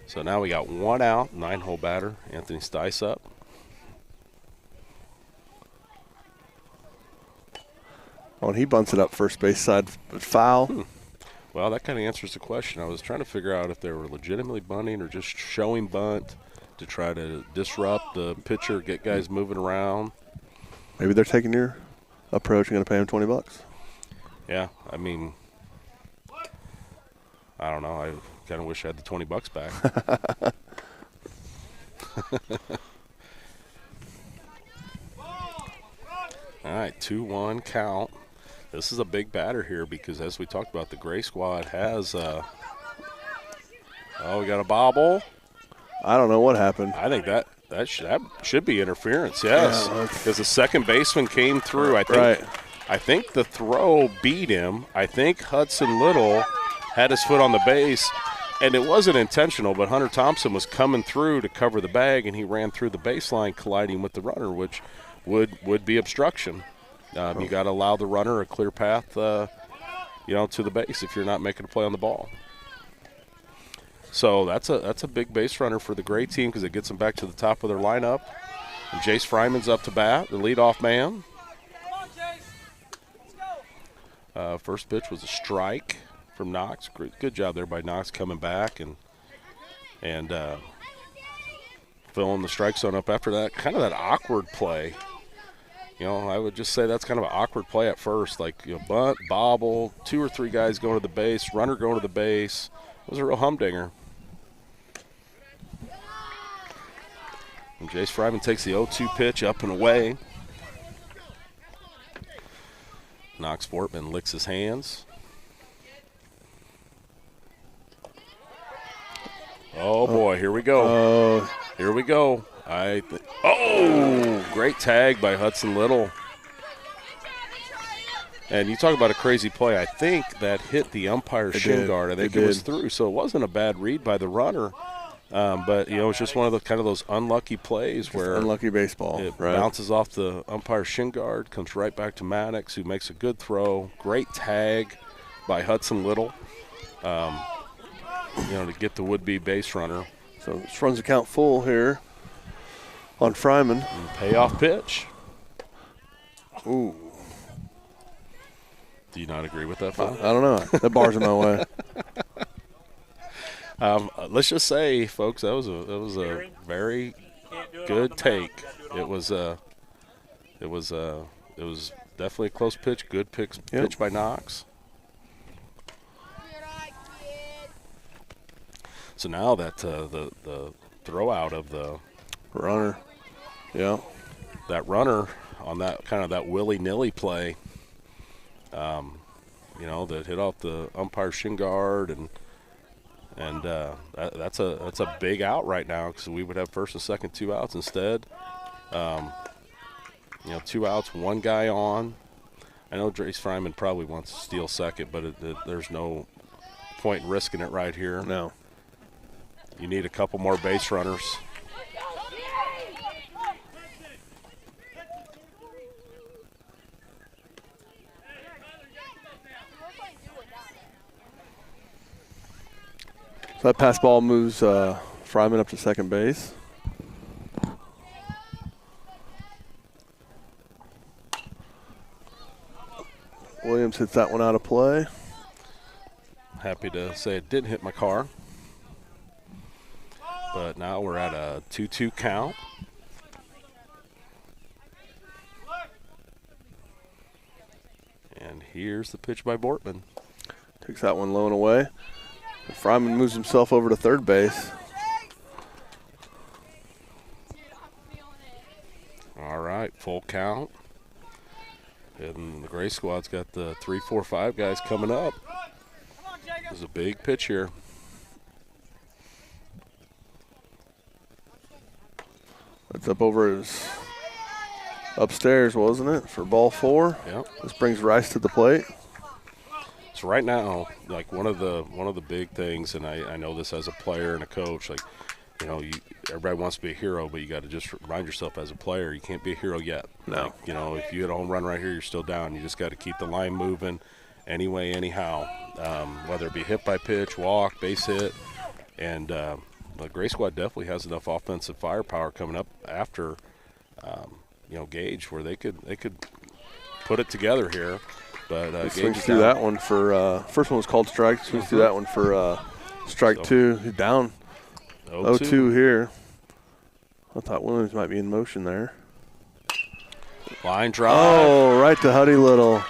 So now we got 1 out, 9-hole batter, Anthony Stice up. Oh, and he bunts it up first base side, foul. Well, that kind of answers the question. I was trying to figure out if they were legitimately bunting or just showing bunt to try to disrupt the pitcher, get guys moving around. Maybe they're taking your approach and going to pay him $20. Yeah, I mean, I don't know. I kind of wish I had the $20 back. All right, 2-1 count. This is a big batter here because, as we talked about, the Gray Squad has we got a bobble. I don't know what happened. I think that should be interference, yes. Because the second baseman came through. I think the throw beat him. I think Hudson Little had his foot on the base, and it wasn't intentional, but Hunter Thompson was coming through to cover the bag, and he ran through the baseline colliding with the runner, which would be obstruction. You got to allow the runner a clear path, to the base if you're not making a play on the ball. So that's a big base runner for the Gray team because it gets them back to the top of their lineup. And Jace Fryman's up to bat, the leadoff man. First pitch was a strike from Knox. Good job there by Knox coming back and filling the strike zone up after that. Kind of that awkward play. I would just say that's kind of an awkward play at first. Bunt, bobble, 2 or 3 guys going to the base, runner going to the base. It was a real humdinger. And Jace Fryman takes the 0-2 pitch up and away. Knox Fortman licks his hands. Oh, boy, here we go. Here we go. Great tag by Hudson Little. And you talk about a crazy play. I think that hit the umpire's shin guard. I think it was through, so it wasn't a bad read by the runner. But, it's just one of the kind of those unlucky plays just where unlucky baseball. It bounces off the umpire's shin guard, comes right back to Maddox, who makes a good throw. Great tag by Hudson Little, to get the would-be base runner. So this runs the count full here on Fryman. And payoff pitch. Ooh. Do you not agree with that, Phil? I don't know. That bar's in my way. Let's just say, folks, that was a very good take. It was definitely a close pitch. Good pitch by Knox. So now that the throw out of the runner, that runner on that kind of that willy-nilly play, that hit off the umpire's shin guard and that's a big out right now because we would have first and second, 2 outs instead. 2 outs, 1 guy on. I know Drace Fryman probably wants to steal second, but there's no point in risking it right here. No. You need a couple more base runners. So that pass ball moves Fryman up to second base. Williams hits that one out of play. Happy to say it didn't hit my car. But now we're at a 2-2 count. And here's the pitch by Bortman. Takes that one low and away. And Fryman moves himself over to third base. All right, full count. And the Gray squad's got the 3, 4, 5 guys coming up. There's a big pitch here. It's up over his upstairs, wasn't it, for ball 4? Yep. This brings Rice to the plate. So right now, like one of the big things, and I know this as a player and a coach, like, everybody wants to be a hero, but you got to just remind yourself as a player, you can't be a hero yet. No. Like, if you hit a home run right here, you're still down. You just got to keep the line moving anyway, anyhow, whether it be hit by pitch, walk, base hit. And the Gray squad definitely has enough offensive firepower coming up after, Gage, where they could put it together here. But swings through that one for first one was called strike. Swings through that one for strike 2. He's down 0-2 here. I thought Williams might be in motion there. Line drive. Oh, right to Huddy Little.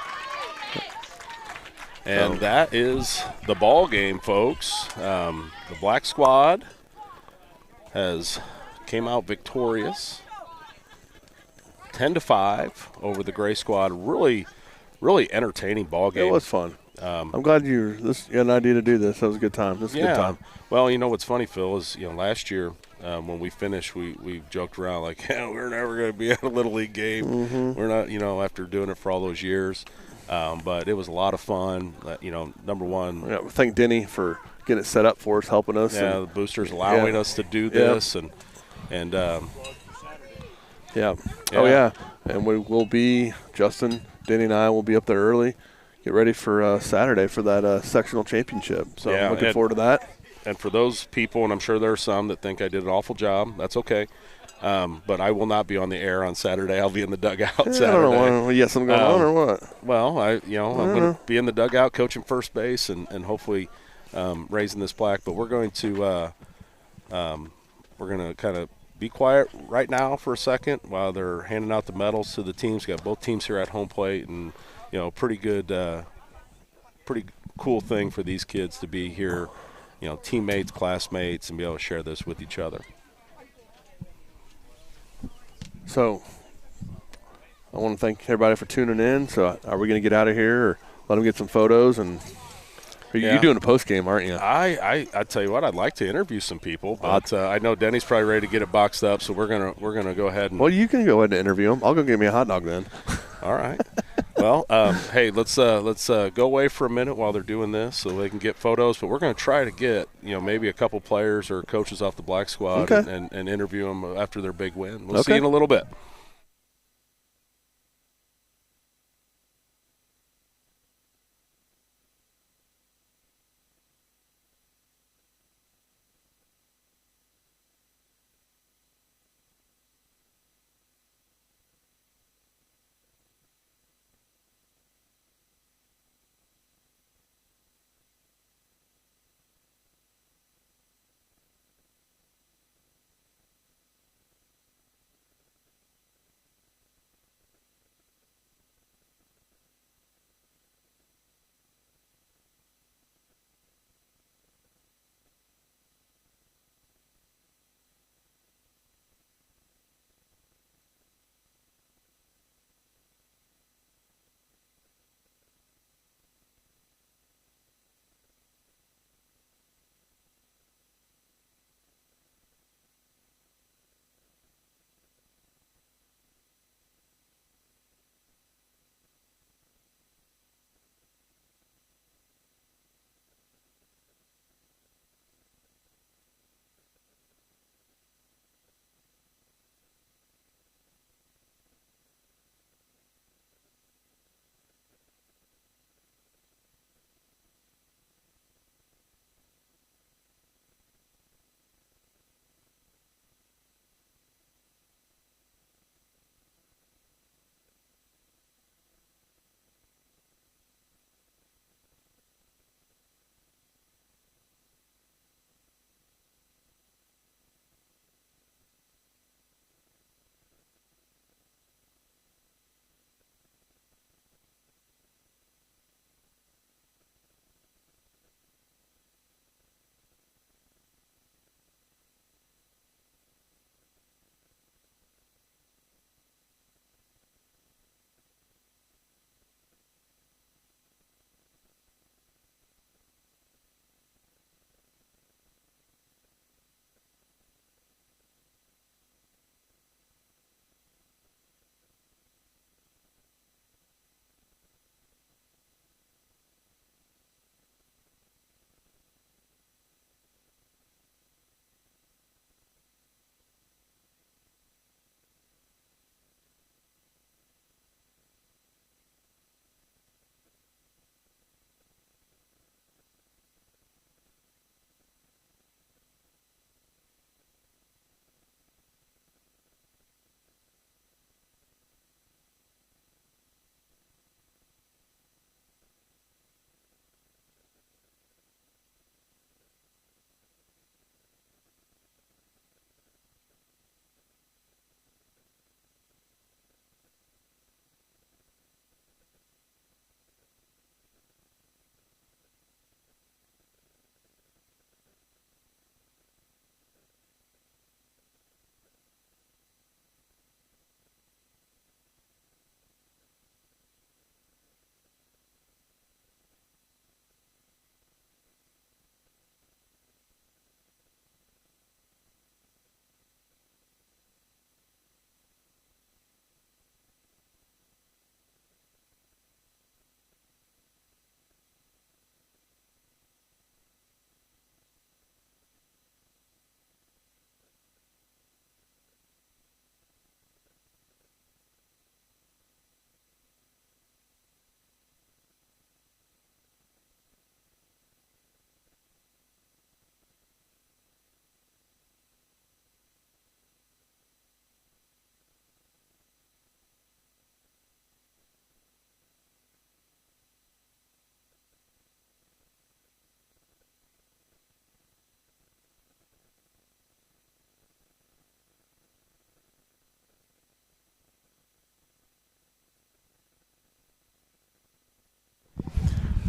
And that is the ball game, folks. The Black squad has came out victorious, 10-5 over the Gray squad. Really entertaining ball game. It was fun. I'm glad you had an idea to do this. That was a good time. This is a good time. Well, what's funny, Phil, is last year when we finished, we joked around like, we're never going to be at a Little League game. Mm-hmm. We're not, after doing it for all those years. But it was a lot of fun. Number one. Yeah, thank Denny for getting it set up for us, helping us. Yeah, the boosters allowing us to do this. And yeah. Oh, yeah. And we will be, Justin, Denny, and I will be up there early. Get ready for Saturday for that sectional championship. So I'm looking forward to that. And for those people, and I'm sure there are some that think I did an awful job, that's okay. But I will not be on the air on Saturday. I'll be in the dugout Saturday. I don't know. You got something going on or what? Well, I'm going to be in the dugout coaching first base and hopefully raising this plaque. But we're going to kind of be quiet right now for a second while they're handing out the medals to the teams. Got both teams here at home plate, and pretty good, pretty cool thing for these kids to be here. Teammates, classmates, and be able to share this with each other. So, I want to thank everybody for tuning in. So are we going to get out of here or let them get some photos? And you're doing a post game, aren't you? I tell you what, I'd like to interview some people, but I know Denny's probably ready to get it boxed up, so we're gonna go ahead and. Well, you can go ahead and interview them. I'll go get me a hot dog then. All right. Well, hey, let's go away for a minute while they're doing this so they can get photos. But we're going to try to get maybe a couple players or coaches off the Black Squad and interview them after their big win. We'll see you in a little bit.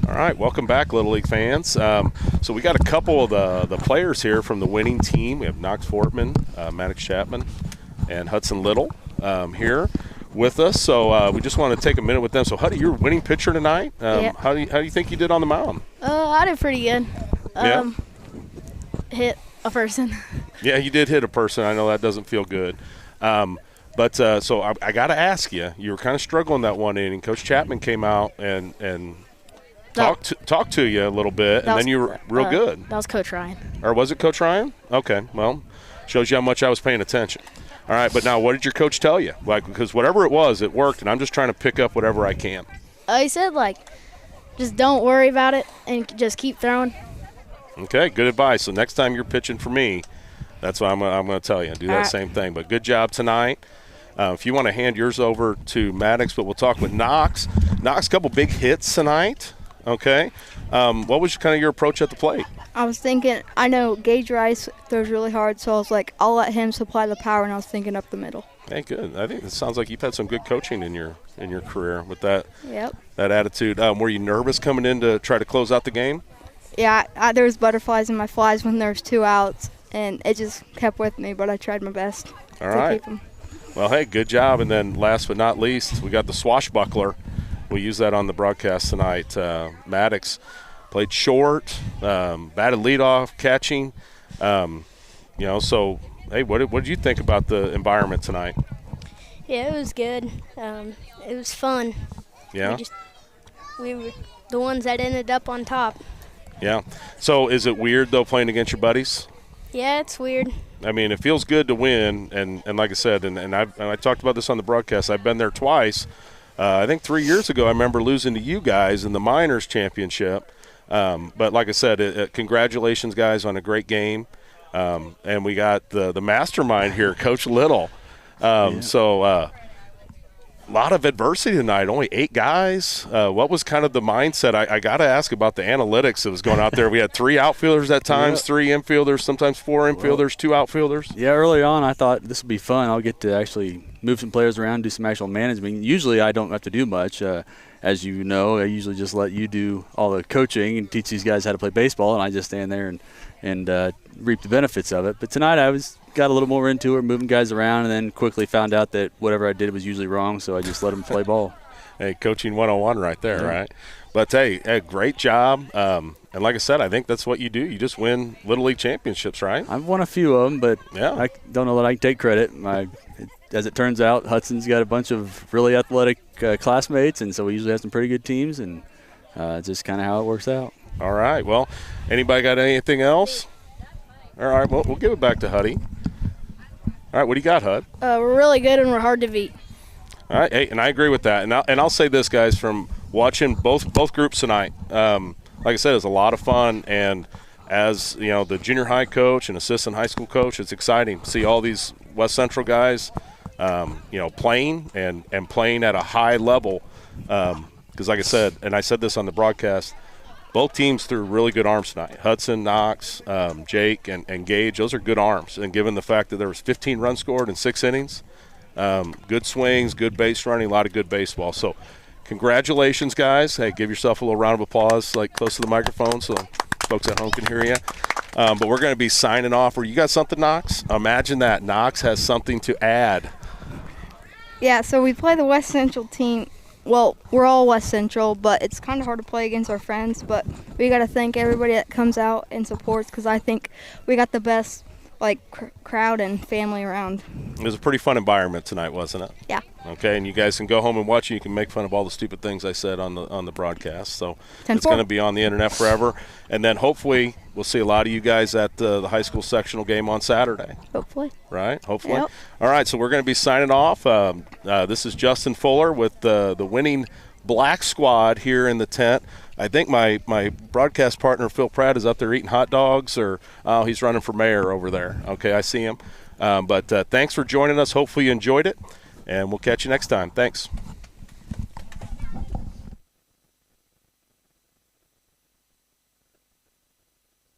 All right, welcome back, Little League fans. So we got a couple of the players here from the winning team. We have Knox Fortman, Maddox Chapman, and Hudson Little here. with us. So we just want to take a minute with them. So, Huddy, you're winning pitcher tonight. Yeah. How do you think you did on the mound? I did pretty good. Yeah. Hit a person. Yeah, you did hit a person. I know that doesn't feel good. But I got to ask you, you were kind of struggling that one inning. Coach Chapman came out and talked to you a little bit, and then you were real good. That was Coach Ryan. Or was it Coach Ryan? Okay, well, shows you how much I was paying attention. All right, but now what did your coach tell you? Because whatever it was, it worked, and I'm just trying to pick up whatever I can. He said, just don't worry about it and just keep throwing. Okay, good advice. So next time you're pitching for me, that's what I'm going to tell you. Do that same thing. But good job tonight. If you want to hand yours over to Maddox, but we'll talk with Knox. Knox, a couple big hits tonight. Okay. What was kind of your approach at the plate? I was thinking, I know Gage Rice throws really hard, so I was like, I'll let him supply the power, and I was thinking up the middle. Hey, good. I think it sounds like you've had some good coaching in your career with that Yep. that attitude. Were you nervous coming in to try to close out the game? Yeah, there was butterflies in my flies when there was 2 outs, and it just kept with me, but I tried my best All to right. keep them. Well, hey, good job. And then last but not least, we got the swashbuckler. We'll use that on the broadcast tonight. Maddox played short, batted leadoff, catching. So, hey, what did you think about the environment tonight? Yeah, it was good. It was fun. Yeah? We were the ones that ended up on top. Yeah. So is it weird, though, playing against your buddies? Yeah, it's weird. I mean, it feels good to win, and like I said, and I talked about this on the broadcast. I've been there twice. I think 3 years ago I remember losing to you guys in the Minors Championship. But like I said, congratulations, guys, on a great game. And we got the mastermind here, Coach Little. So a lot of adversity tonight, only 8 guys. What was kind of the mindset? I got to ask about the analytics that was going out there. We had 3 outfielders at times, 3 infielders, sometimes 4 infielders, 2 outfielders. Yeah, early on I thought this would be fun. I'll get to actually move some players around, do some actual management. Usually I don't have to do much. As you know, I usually just let you do all the coaching and teach these guys how to play baseball, and I just stand there and reap the benefits of it. But tonight I got a little more into it, moving guys around, and then quickly found out that whatever I did was usually wrong, so I just let them play ball. Hey, coaching 101 right there, right? But, hey, great job. And like I said, I think that's what you do. You just win Little League championships, right? I've won a few of them, but I don't know that I can take credit. As it turns out, Hudson's got a bunch of really athletic classmates, and so we usually have some pretty good teams, and it's just kind of how it works out. All right. Well, anybody got anything else? All right. Well, we'll give it back to Huddy. All right. What do you got, Hud? We're really good and we're hard to beat. All right. Hey, and I agree with that. And I'll say this, guys, from watching both groups tonight. Like I said, it's a lot of fun, and as the junior high coach and assistant high school coach, it's exciting to see all these West Central guys, playing and playing at a high level. Because like I said, and I said this on the broadcast, both teams threw really good arms tonight. Hudson, Knox, Jake, and Gage, those are good arms. And given the fact that there was 15 runs scored in 6 innings, good swings, good base running, a lot of good baseball. So congratulations, guys. Hey, give yourself a little round of applause, close to the microphone so folks at home can hear you. But we're going to be signing off. You got something, Knox? Imagine that. Knox has something to add. Yeah, so we play the West Central team. Well, we're all West Central, but it's kind of hard to play against our friends. But we got to thank everybody that comes out and supports, because I think we got the best crowd and family around. It was a pretty fun environment tonight, wasn't it? Yeah. Okay, and you guys can go home and watch it. You can make fun of all the stupid things I said on the broadcast. So 10-4. It's going to be on the internet forever. And then hopefully we'll see a lot of you guys at the high school sectional game on Saturday. Hopefully. Right? Hopefully. Yep. All right, so we're going to be signing off. This is Justin Fuller with the winning Black Squad here in the tent. I think my broadcast partner, Phil Pratt, is up there eating hot dogs, or he's running for mayor over there. Okay, I see him. But thanks for joining us. Hopefully you enjoyed it, and we'll catch you next time. Thanks.